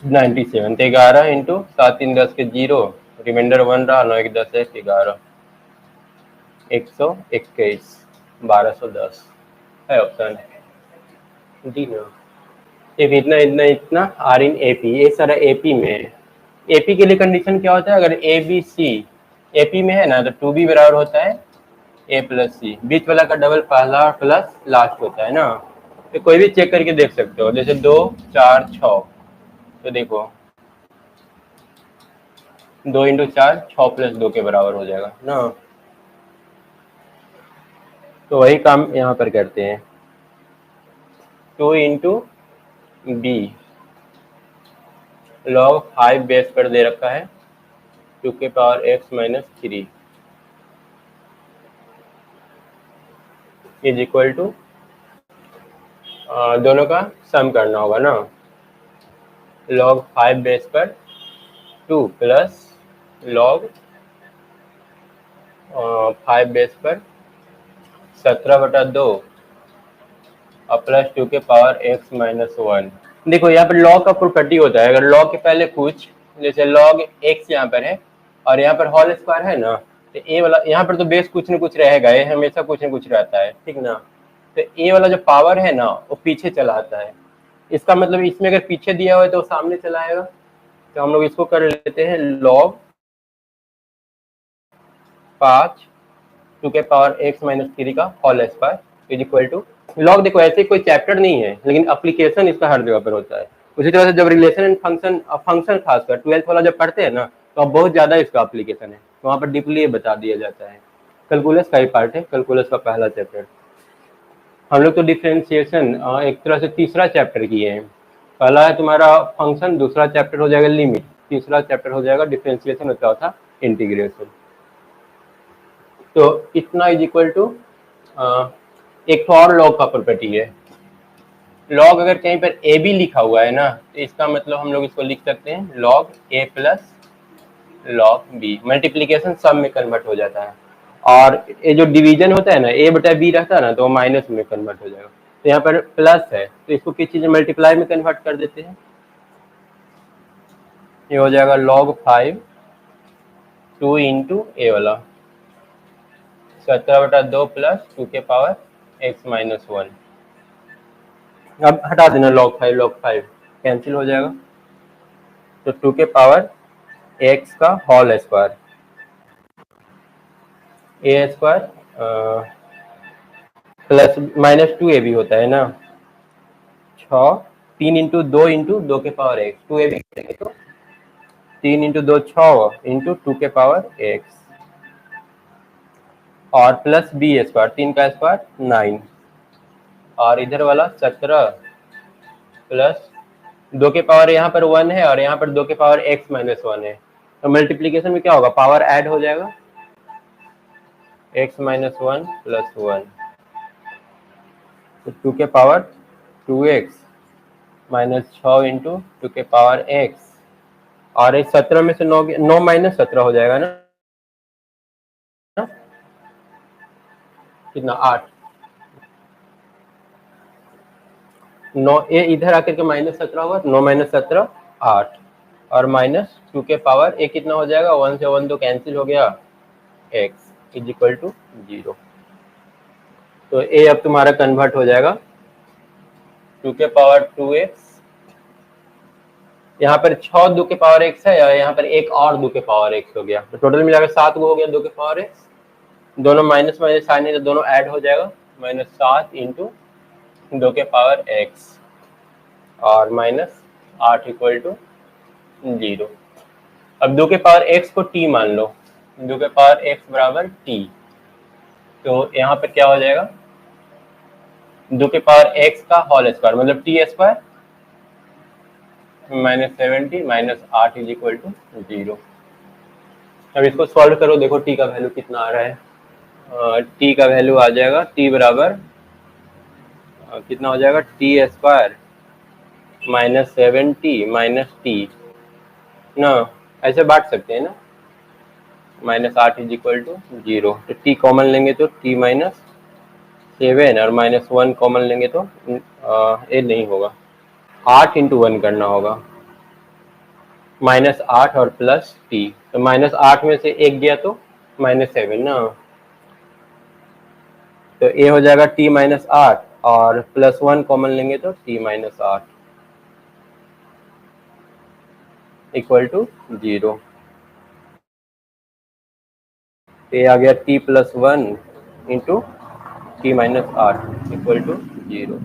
97, तो 11 इंटू 7 3 10 के 0, रिमाइंडर 1 रहा, 9 1 10 1 11, 121 1210 है ऑप्शन डी ना। एक इतना इतना इतना आर इन एपी, ये सारा एपी में है। एपी के लिए कंडीशन क्या होता है, अगर ए बी सी एपी में है ना तो 2b बराबर होता है ए प्लस सी, बीच वाला का डबल पहला प्लस लास्ट होता है ना, तो कोई भी चेक करके देख सकते हो, जैसे 2 4 6, तो देखो 2 इंटू 4 6 प्लस 2 के बराबर हो जाएगा ना, तो वही काम यहाँ पर करते हैं। 2 इंटू बी लॉग 5 बेस पर दे रखा है 2 के power x minus 3 is equal to, दोनों का सम करना होगा ना, लॉग 5 बेस पर 2 प्लस लॉग 5 बेस पर 17/2 और प्लस 2 के पावर x माइनस 1। देखो यहाँ पर लॉग का प्रॉपर्टी होता है, अगर लॉग के पहले कुछ, जैसे लॉग x यहाँ पर है और यहाँ पर होल स्क्वायर है ना, तो ए वाला यहाँ पर तो बेस कुछ न कुछ रहेगा, ये हमेशा कुछ न कुछ रहता है, ठीक ना। तो ए वाला जो पावर है ना वो पीछे चला आता है, इसका मतलब इसमें अगर पीछे दिया हुआ है तो सामने चला आएगा। तो हम लोग इसको कर लेते हैं लॉग 5 2 के पावर x माइनस 3 का whole square is equal to log. देखो ऐसे कोई चैप्टर नहीं है, लेकिन एप्लीकेशन इसका हर जगह पर होता है। उसी तरह से जब रिलेशन एंड फंक्शन फंक्शन खासकर 12th वाला जब पढ़ते हैं ना, तो अब बहुत ज्यादा इसका एप्लीकेशन है, तो वहाँ पर डीपली ये बता दिया जाता है। कैलकुलस का ही पार्ट है, कैलकुलस का पहला चैप्टर। हम लोग तो डिफरेंशिएशन एक तरह से तीसरा चैप्टर किए हैं। पहला है तुम्हारा फंक्शन, दूसरा चैप्टर हो जाएगा लिमिट, तीसरा चैप्टर हो जाएगा डिफरेंशिएशन और चौथा इंटीग्रेशन। तो इतना इज इक्वल टू एक और लॉग का प्रॉपर्टी है। लॉग अगर कहीं पर ए बी लिखा हुआ है ना, तो इसका मतलब हम लोग इसको लिख सकते हैं लॉग ए प्लस लॉग बी। मल्टीप्लीकेशन सब में कन्वर्ट हो जाता है, और ये जो डिवीजन होता है ना, ए बटा बी रहता है ना, तो वो माइनस में कन्वर्ट हो जाएगा। तो यहाँ पर प्लस है तो इसको किस चीज में मल्टीप्लाई में कन्वर्ट कर देते हैं, ये हो जाएगा log 5 2 इंटू ए वाला 17/2 प्लस 2 के पावर x माइनस 1। अब हटा देना log 5 कैंसिल हो जाएगा, तो 2 के पावर x का होल स्क्वायर ए स्क्वायर प्लस माइनस 2 ए भी होता है ना, 6 3 इंटू 2 इंटू 2 के पावर x, 2 ए भी करेंगे तो 3 इंटू 2 6 इंटू 2 के पावर x और प्लस बी स्क्वायर 3 का स्क्वायर 9 और इधर वाला 17 प्लस 2 के पावर यहाँ पर 1 है और यहाँ पर 2 के पावर x माइनस 1 है। तो मल्टीप्लीकेशन में क्या होगा, पावर ऐड हो जाएगा, x माइनस 1 प्लस 1, तो 2 के पावर 2x माइनस 6 इंटू 2 के पावर x और इस 17 में से 9 माइनस 17 हो जाएगा ना, कितना 8, 9 ए इधर आकर के माइनस 17 होगा, 9 माइनस 17 8 और माइनस 2 के पावर ए कितना हो जाएगा, 1 से 1 तो कैंसिल हो गया, x इज इक्वल टू 0। तो ए अब तुम्हारा कन्वर्ट हो जाएगा 2 के पावर 2x, यहाँ पर 6 2 के पावर x है, यहाँ पर एक और 2 के पावर x हो गया, तो टोटल मिलाकर 7 हो गया 2 के पावर x, दोनों माइनस माइनस साइन है तो दोनों ऐड हो जाएगा, माइनस 7 इंटू 2 के पावर x और माइनस 8 इक्वल टू 0। अब 2 के पावर x को t मान लो, 2 के पावर x बराबर t, तो यहाँ पर क्या हो जाएगा, 2 के पावर x का होल स्क्वायर मतलब t square minus 70 minus 8 is equal to 0। अब इसको सॉल्व करो, देखो t का वैल्यू कितना आ रहा है। t का वैल्यू आ जाएगा t बराबर कितना हो जाएगा, t square minus 70 minus T ना, ऐसे बांट सकते हैं ना, माइनस 8 इज इक्वल टू 0। तो t कॉमन लेंगे तो t माइनस 7 और माइनस 1 कॉमन लेंगे तो ये नहीं होगा, 8 इंटू 1 करना होगा, माइनस 8 और प्लस t, तो माइनस 8 में से एक गया तो माइनस 7 ना, तो ये हो जाएगा t माइनस 8 और प्लस 1 कॉमन लेंगे तो t माइनस 8 इक्वल टू 0। ये आ गया t plus 1 into T minus 8 equal to 0।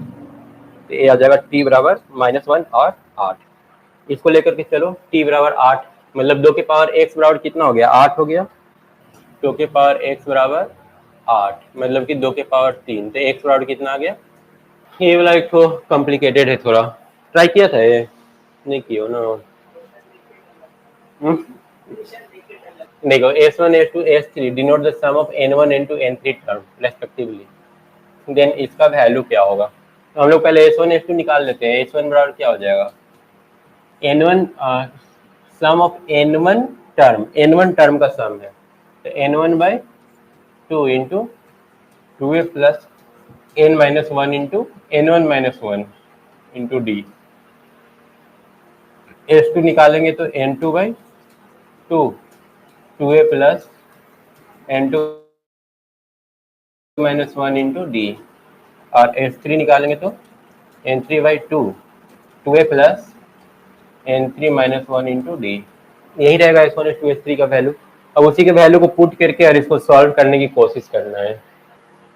तो ये आ जाएगा t बराबर माइनस 1 और 8, इसको लेकर के चलो t बराबर 8, मतलब 2 के पावर x बराबर कितना हो गया, 8 हो गया, 2 के पावर x बराबर 8 मतलब कि 2 के पावर 3, तो x बराबर कितना आ गया। ये वाला एक तो कॉम्प्लिकेटेड है थोड़ा, ट्राई किया था ये, नहीं किया ना। देखो S1 S2 S3 denote the sum of N1 N2 N3 term respectively, then इसका वैल्यू क्या होगा। तो हम लोग पहले S1 S2 निकाल लेते हैं। S1 बराबर क्या हो जाएगा, N1 some of N1 term n1 term का सम है, तो n1/2 into 2a plus n-1 into n1-1 into D. s2 निकालेंगे तो n2/2 2a plus n2-1 into D, और s3 निकालेंगे तो n3/2 2a plus n3-1 into D. यही रहेगा s1/2 s3 का वैल्यू। अब उसी के वैल्यू को पुट करके और इसको सॉल्व करने की कोशिश करना है।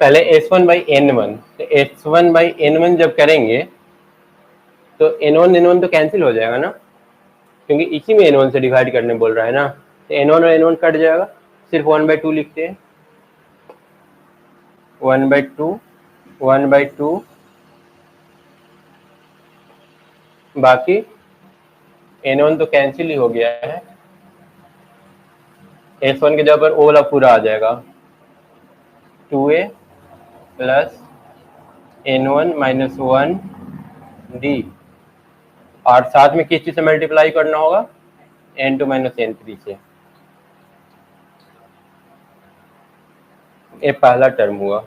पहले s1/n1, तो s1/n1 जब करेंगे तो n1 तो कैंसिल हो जाएगा ना, क्योंकि इसी में n1 से डिवाइड करने बोल रहा है ना, तो n1 और n1 कट जाएगा, सिर्फ 1/2 लिखते हैं। 1/2 बाकी n1 तो कैंसिल ही हो गया है, s1 के जगह पर ओ वाला पूरा आ जाएगा, 2a प्लस n1-1 डी, और साथ में किस चीज से मल्टीप्लाई करना होगा, n2-n3 से। ये पहला टर्म हुआ,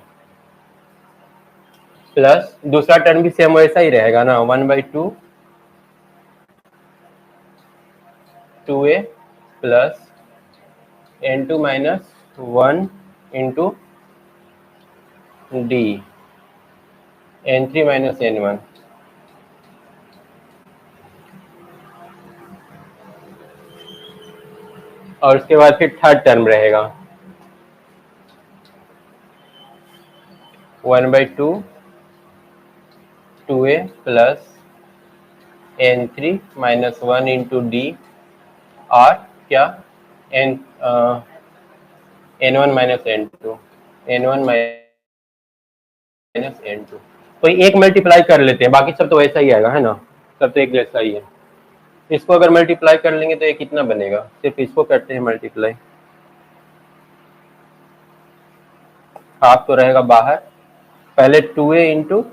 प्लस दूसरा टर्म भी सेम वैसा ही रहेगा ना, 1/2 2a plus n2-1 into D n3-n1। और उसके बाद फिर थर्ड टर्म रहेगा 1/2 2a plus n3-1 into D, और क्या n1-n2 n1-n2, तो एक मल्टीप्लाई कर लेते हैं, बाकी सब तो वैसा ही आएगा है ना, सब तो एक जैसा ही है। इसको अगर मल्टीप्लाई कर लेंगे तो ये कितना बनेगा, सिर्फ इसको करते हैं मल्टीप्लाई, हाफ तो रहेगा बाहर। पहले 2a इंटू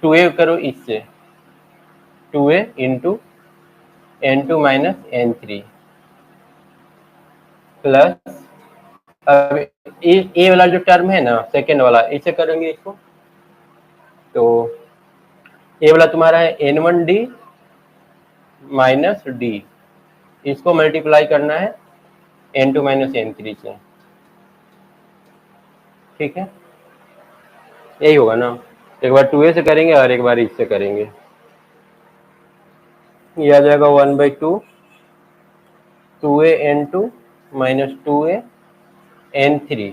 2a करो इससे, 2a इंटू n2-n3 प्लस, अब ए वाला जो टर्म है ना सेकेंड वाला, इसे करेंगे इसको, तो ए वाला तुम्हारा है n1d माइनस डी, इसको मल्टीप्लाई करना है n2-n3 से, ठीक है, यही होगा ना। एक बार 2a से करेंगे और एक बार इससे करेंगे, ये आ जाएगा 1/2 2a n2 minus 2a n3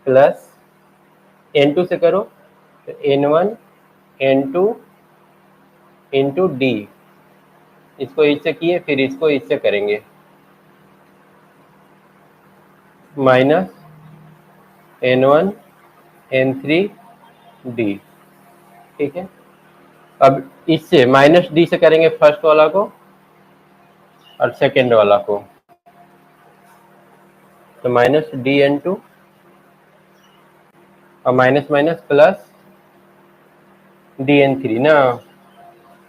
plus n2 से करो तो n1 n2 इंटू डी, इसको इससे किए फिर इसको इससे करेंगे, माइनस n1 n3 डी, ठीक है। अब इससे माइनस डी से करेंगे फर्स्ट वाला को और सेकेंड वाला को, तो माइनस डी n2 और minus minus plus D n3 ना,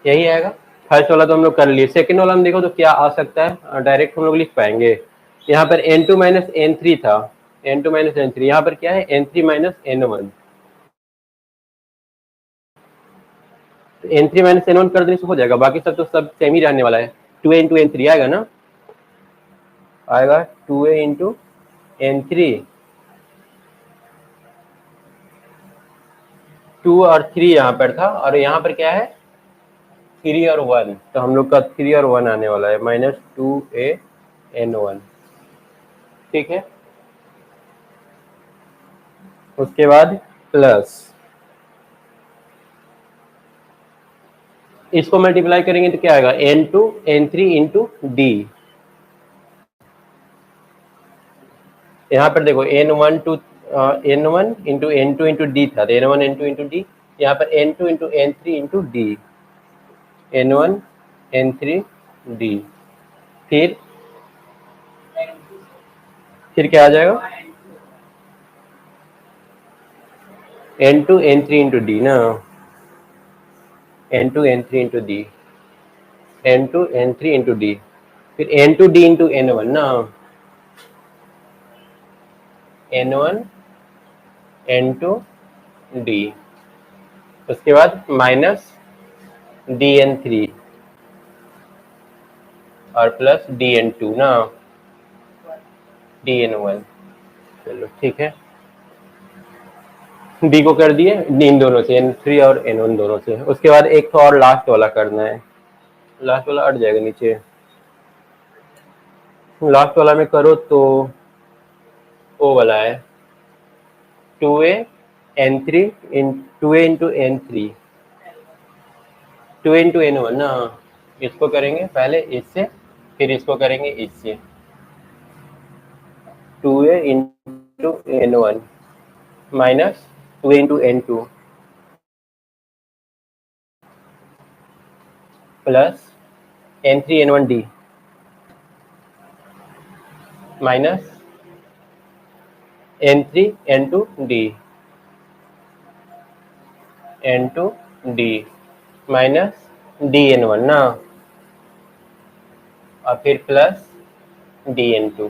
यही आएगा। फर्स्ट वाला तो हम लोग कर लिए, सेकेंड वाला हम देखो तो क्या आ सकता है, डायरेक्ट हम लोग लिख पाएंगे। यहाँ पर n2-n3 था, n2-n3, यहाँ पर क्या है n3-n1, तो n3-n1 कर देने से हो जाएगा, बाकी सब तो सब सेम ही रहने वाला है। 2a इंटू n3 आएगा ना, आएगा 2a इंटू n3, 2 और 3 यहाँ पर था, और यहाँ पर क्या है 3 और 1, तो हम लोग का 3 और 1 आने वाला है, माइनस 2a-n1, ठीक है। उसके बाद प्लस इसको मल्टीप्लाई करेंगे तो क्या आएगा n2-n3 इंटू डी, यहाँ पर देखो n1 into n2 into D था, तो n1 n2 इंटू डी, यहाँ पर n2 into n3 into D, n1 n3 D, फिर क्या आ जाएगा n2 n3 इंटू डी ना, n2 n3 into D, n2 n3 into D, फिर n2d इंटू n1 ना, n1 n2d, उसके बाद माइनस dn3 और प्लस dn2 ना, dn1। चलो ठीक है, डी को कर दिए इन दोनों से, n3 और n1 दोनों से। उसके बाद एक तो और लास्ट वाला करना है, लास्ट वाला अट जाएगा नीचे, लास्ट वाला में करो तो वो वाला है 2a n3 इन 2a into n3 2 into n1 ना, इसको करेंगे पहले इससे, फिर इसको करेंगे इससे, 2a into n1 minus 2 into n2 plus n3 n1d minus n3 n2d n2d minus dn1 ना, और फिर प्लस dn2।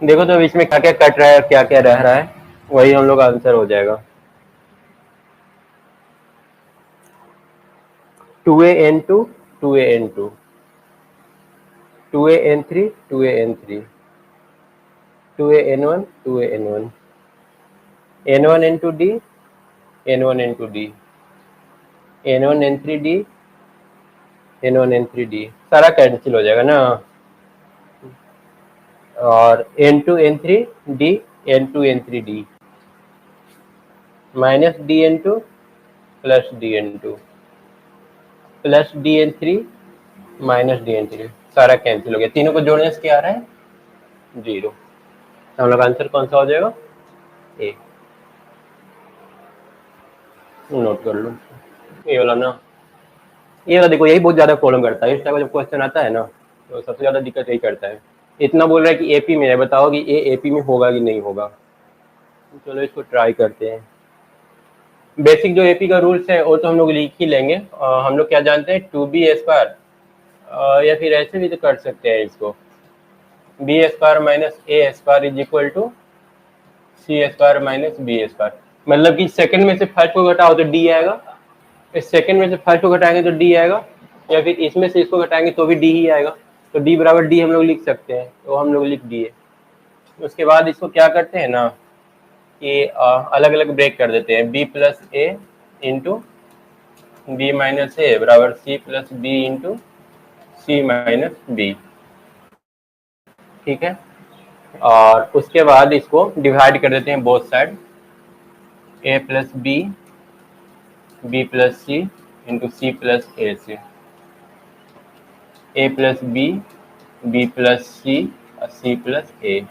देखो तो इसमें क्या क्या कट रहा है और क्या क्या रह रहा है, वही हम लोग आंसर हो जाएगा। 2a n2 2a n2 2a n3 2a n3 2a n1 2a n1 n1 n2 d n1 n2 d n1 n3 d n1 n3 d, सारा कैंसिल हो जाएगा ना, और n2 n3 d n2 n3 d minus dn2 plus dn2 plus dn3 minus dn3, सारा cancel हो गया, तीनों को जोड़ने से क्या आ रहा है 0। हम लोग आंसर कौन सा हो जाएगा, ए। नोट कर लो ये वाला ना, ये वाला देखो, यही बहुत ज्यादा प्रॉब्लम करता है इस टाइप का जब क्वेश्चन आता है ना, तो सबसे ज्यादा दिक्कत यही करता है। इतना बोल रहा है कि एपी में है, बताओ कि ये एपी में होगा कि नहीं होगा। चलो इसको ट्राई करते हैं। बेसिक जो एपी का रूल्स है वो तो हम लोग लिख ही लेंगे। हम लोग क्या जानते हैं, 2b² या फिर ऐसे भी तो कर सकते हैं इसको, b² minus a² is equal to c² minus b²। मतलब कि सेकंड में से फर्स्ट को घटाओ तो d आएगा, इस सेकंड में से फर्स्ट को घटाएंगे तो d आएगा, या फिर इसमें से इसको घटाएंगे तो भी d ही आएगा। तो d बराबर d हम लोग लिख सकते हैं, तो हम लोग लिख दिए। उसके बाद इसको क्या करते हैं ना कि अलग अलग ब्रेक कर देते हैं, b प्लस ए इंटू बी माइनस ए बराबर सी प्लस बी इंटू सी माइनस बी, ठीक है। और उसके बाद इसको डिवाइड कर देते हैं बोथ साइड, ए plus B plus C into C plus ए से, ए प्लस बी प्लस सी और सी प्लस ए।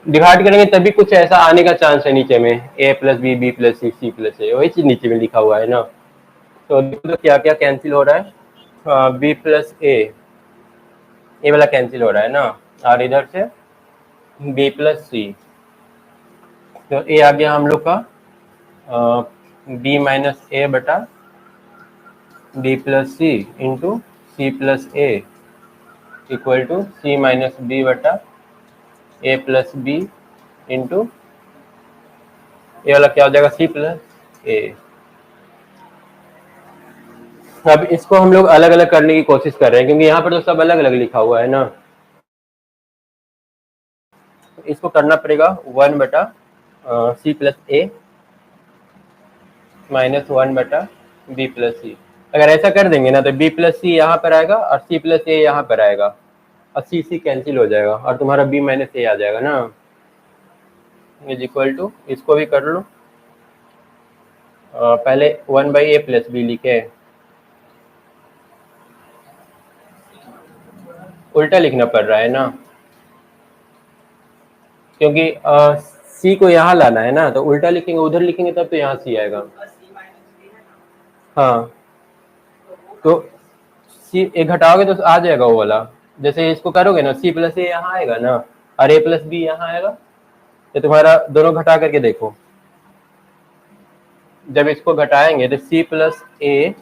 डिवाइड करेंगे तभी कुछ ऐसा आने का चांस है नीचे में, A plus B plus C plus A, वही चीज नीचे में लिखा हुआ है ना। तो देखो तो क्या क्या कैंसिल हो रहा है, बी प्लस ए वाला कैंसिल हो रहा है ना, और इधर से बी प्लस सी, तो ए आ गया हम लोग का बी माइनस ए बटा B plus C into C plus A equal to C minus B बटा A plus B into A वाला क्या हो जाएगा सी प्लस ए। अब इसको हम लोग अलग अलग करने की कोशिश कर रहे हैं क्योंकि यहाँ पर तो सब अलग अलग लिखा हुआ है ना, इसको करना पड़ेगा 1 बटा सी प्लस ए माइनस 1 बटा बी प्लस सी। अगर ऐसा कर देंगे ना तो बी प्लस सी यहाँ पर आएगा और सी प्लस ए यहाँ पर आएगा, और सी सी कैंसिल हो जाएगा और तुम्हारा बी माइनस ए आ जाएगा ना, इज इक्वल टू, इसको भी कर लो। पहले 1 बाई ए प्लस बी लिखे, उल्टा लिखना पड़ रहा है ना क्योंकि सी को यहाँ लाना है ना, तो उल्टा लिखेंगे, उधर लिखेंगे तब तो यहाँ सी आएगा। हाँ तो सी ए घटाओगे तो आ जाएगा वो वाला, जैसे इसको करोगे ना सी प्लस ए यहाँ आएगा ना और ए प्लस बी यहाँ आएगा, तो तुम्हारा दोनों घटा करके देखो, जब इसको घटाएंगे तो सी plus A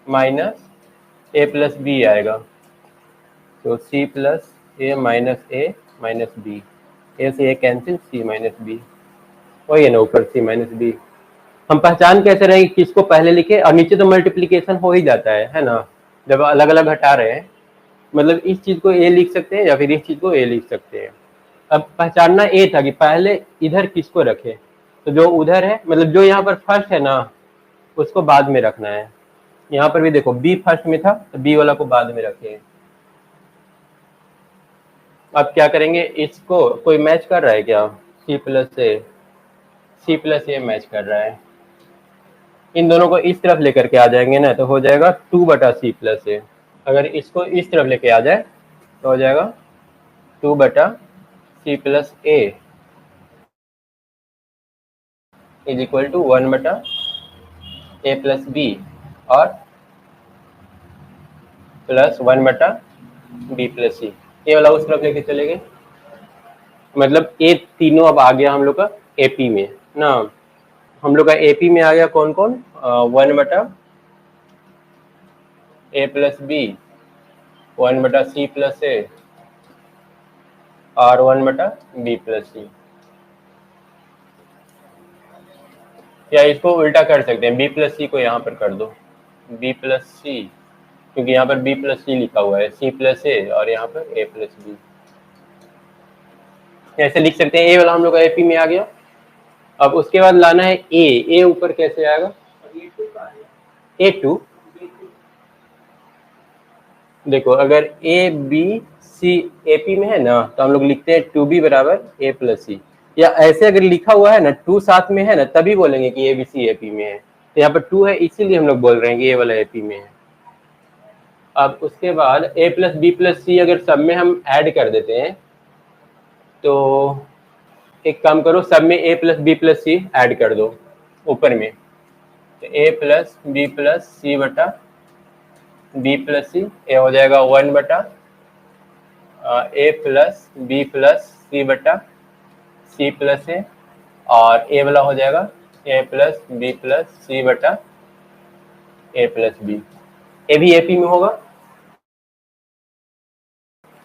minus A plus B आएगा, तो सी प्लस ए माइनस बी, ए से ए कैंसिल, सी माइनस बी, वही है ना ऊपर सी माइनस बी। हम पहचान कैसे रहे कि किसको पहले लिखे, और नीचे तो मल्टीप्लीकेशन हो ही जाता है ना, जब अलग अलग हटा रहे हैं, मतलब इस चीज को ए लिख सकते हैं या फिर इस चीज को ए लिख सकते हैं। अब पहचानना ए था कि पहले इधर किसको रखे, तो जो उधर है, मतलब जो यहाँ पर फर्स्ट है ना उसको बाद में रखना है। यहाँ पर भी देखो बी फर्स्ट में था तो बी वाला को बाद में रखे। अब क्या करेंगे, इसको कोई मैच कर रहा है क्या, सी प्लस ए मैच कर रहा है, इन दोनों को इस तरफ लेकर के आ जाएंगे ना, तो हो जाएगा 2/C+A। अगर इसको इस तरफ लेके आ जाए तो हो जाएगा 2/C+A is equal to 1/A+B और प्लस 1/B+C। ये वाला उस तरफ लेके चले गए, मतलब ये तीनों अब आ गया हम लोग का एपी में ना। हम लोग का एपी में आ गया कौन कौन, 1/A+B, 1/C+A और 1/B+C। या इसको उल्टा कर सकते हैं, B+C को यहाँ पर कर दो, B+C, क्योंकि यहाँ पर B+C लिखा हुआ है, C+A और यहाँ पर A+B, ऐसे लिख सकते हैं। ए वाला हम लोग का एपी में आ गया। अब उसके बाद लाना है ए ऊपर कैसे आएगा, A2। देखो अगर ए बी सी एपी में है ना तो हम लोग लिखते हैं 2B बराबर A+C, या ऐसे अगर लिखा हुआ है ना 2 साथ में है ना तभी बोलेंगे कि ABC एपी में है। तो यहाँ पर 2 है इसीलिए हम लोग बोल रहे हैं कि ए वाला एपी में है। अब उसके बाद A+B+C अगर सब में हम ऐड कर देते हैं तो एक काम करो, सब में A+B+C ऐड कर दो ऊपर में, तो A+B+C बटा B+C, ये हो जाएगा 1/A+B+C बटा C+A, और ए वाला हो जाएगा A+B+C बटा A+B। ए भी एपी में होगा,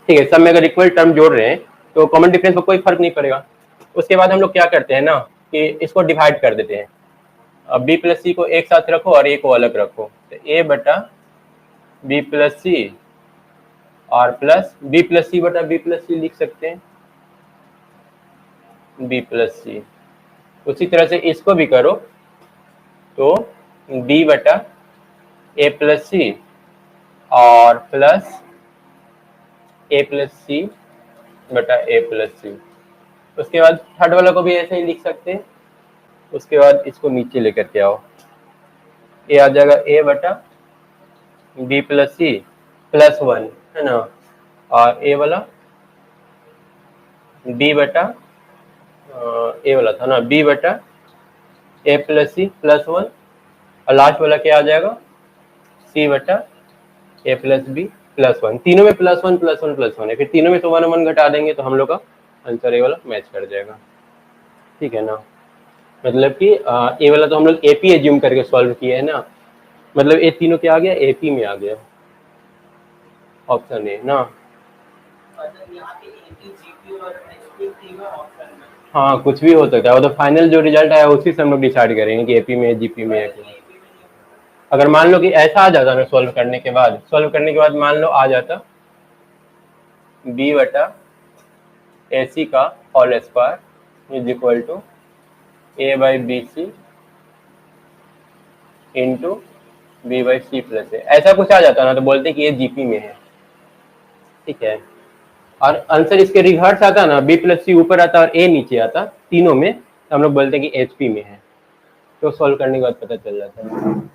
ठीक है। सब में अगर इक्वल टर्म जोड़ रहे हैं तो कॉमन डिफरेंस में कोई फर्क नहीं पड़ेगा। उसके बाद हम लोग क्या करते हैं ना कि इसको डिवाइड कर देते हैं। अब B+C को एक साथ रखो और ए को अलग रखो, तो A/B+C और प्लस B+C बटा B+C लिख सकते हैं, B+C। उसी तरह से इसको भी करो तो D/A+C और प्लस A+C बटा A+C। उसके बाद थर्ड वाला को भी ऐसे ही लिख सकते हैं। उसके बाद इसको नीचे लेकर के आओ, ये आ जाएगा A/B+C +1 है ना, और ए वाला ए वाला था ना B/A+C +1, और लास्ट वाला क्या आ जाएगा C/A+B+1। तीनों में +1 है, फिर तीनों में तो 1 1 घटा देंगे तो हम लोग का आंसर ए वाला मैच कर जाएगा, ठीक है ना। मतलब कि ए वाला तो हम लोग एपी एज्यूम करके सॉल्व किए है ना, मतलब ये तीनों क्या आ गया, एपी में आ गया, ऑप्शन ए ना। हाँ कुछ भी हो सकता है, वो तो फाइनल जो रिजल्ट आया उसी से हम लोग डिसाइड करेंगे कि एपी में जीपी में है। अगर मान लो कि ऐसा आ जाता ना सॉल्व करने के बाद मान लो आ जाता B/AC का whole square is equal to A/BC into B/C+A, ऐसा कुछ आ जाता ना तो बोलते कि ये जीपी में है, ठीक है। और आंसर इसके रिवर्स आता ना, B+C ऊपर आता और ए नीचे आता तीनों में, तो हम लोग बोलते हैं कि एचपी में है। तो सॉल्व करने के बाद पता चल जाता है।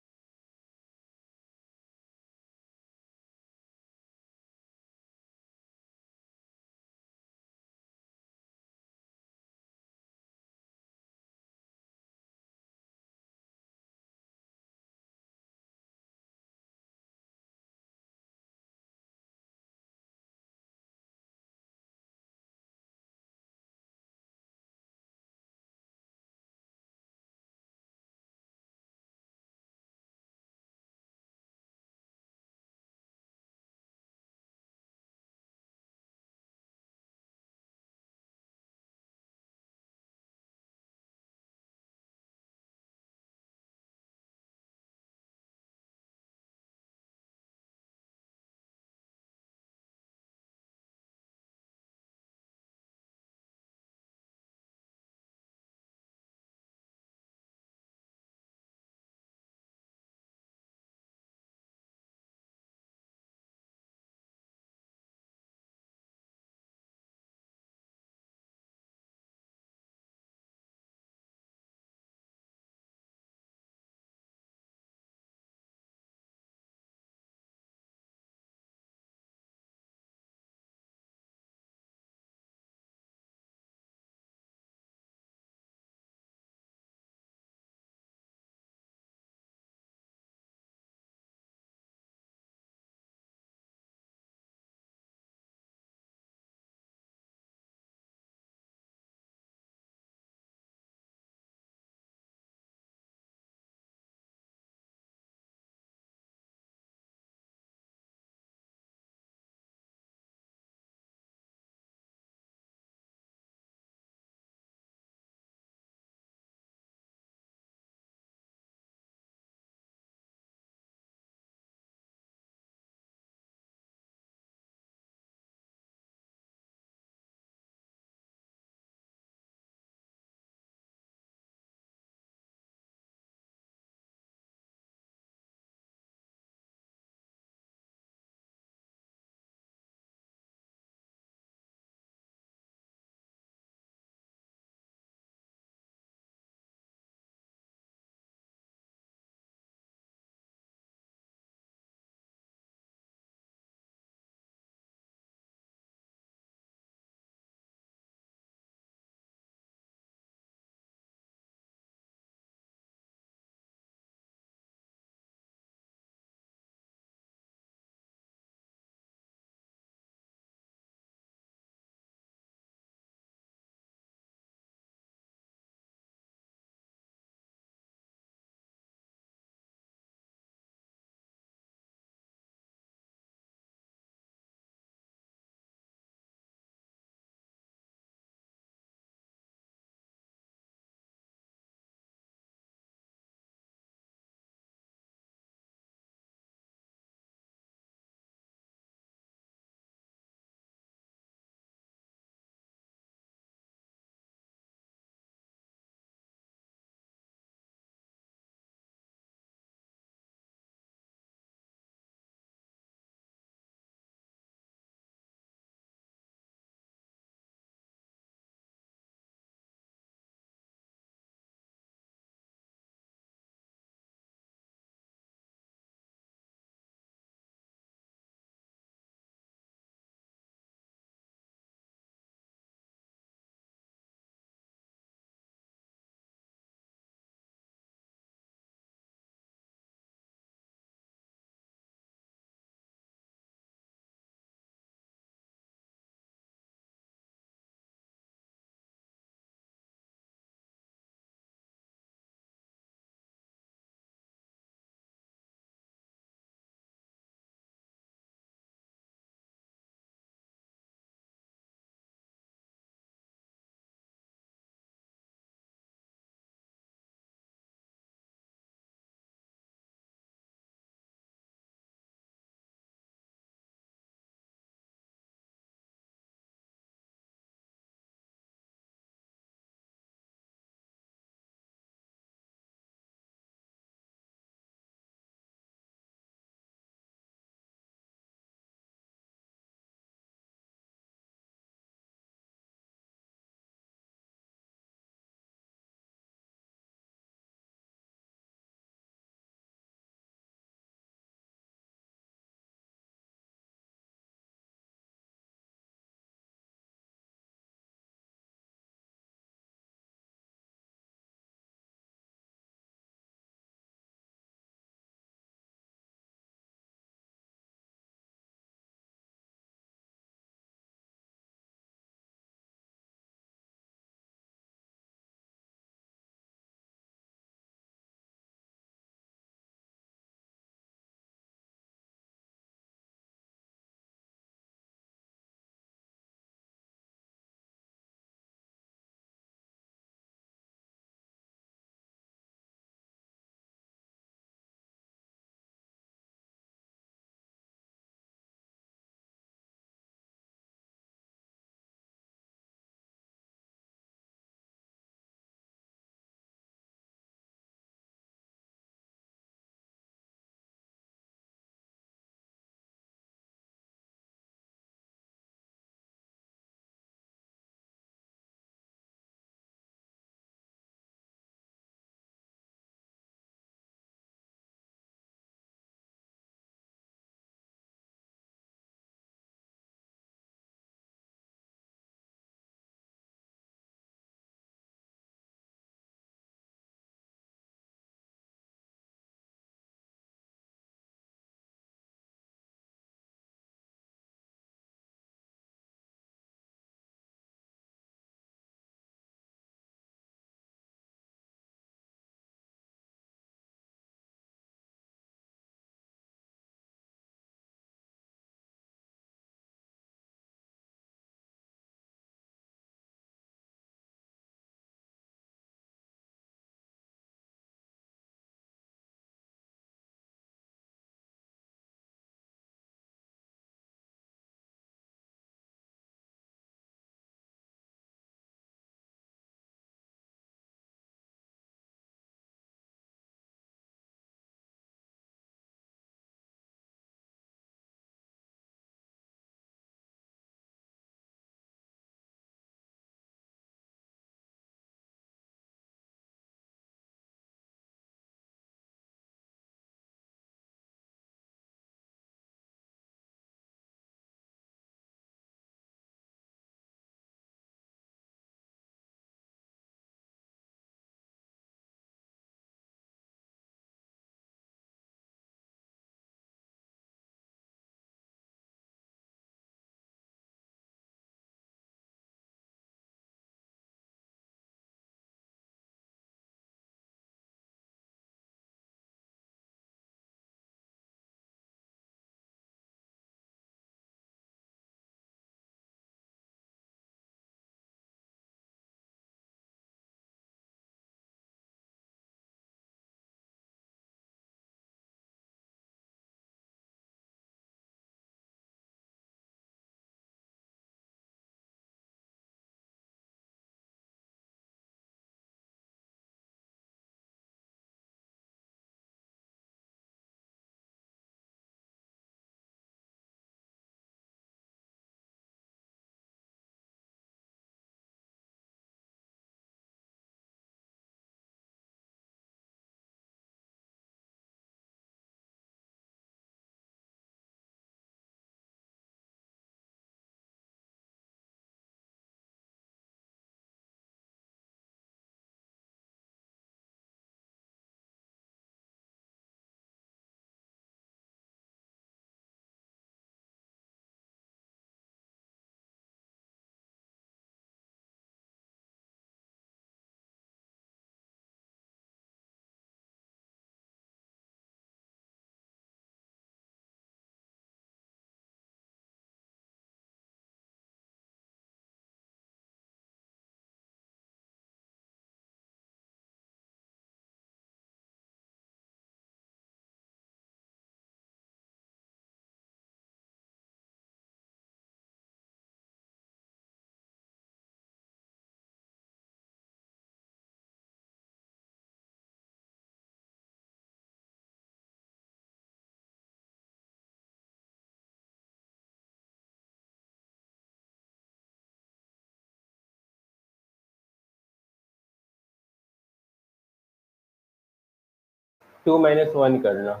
2 - 1 करना,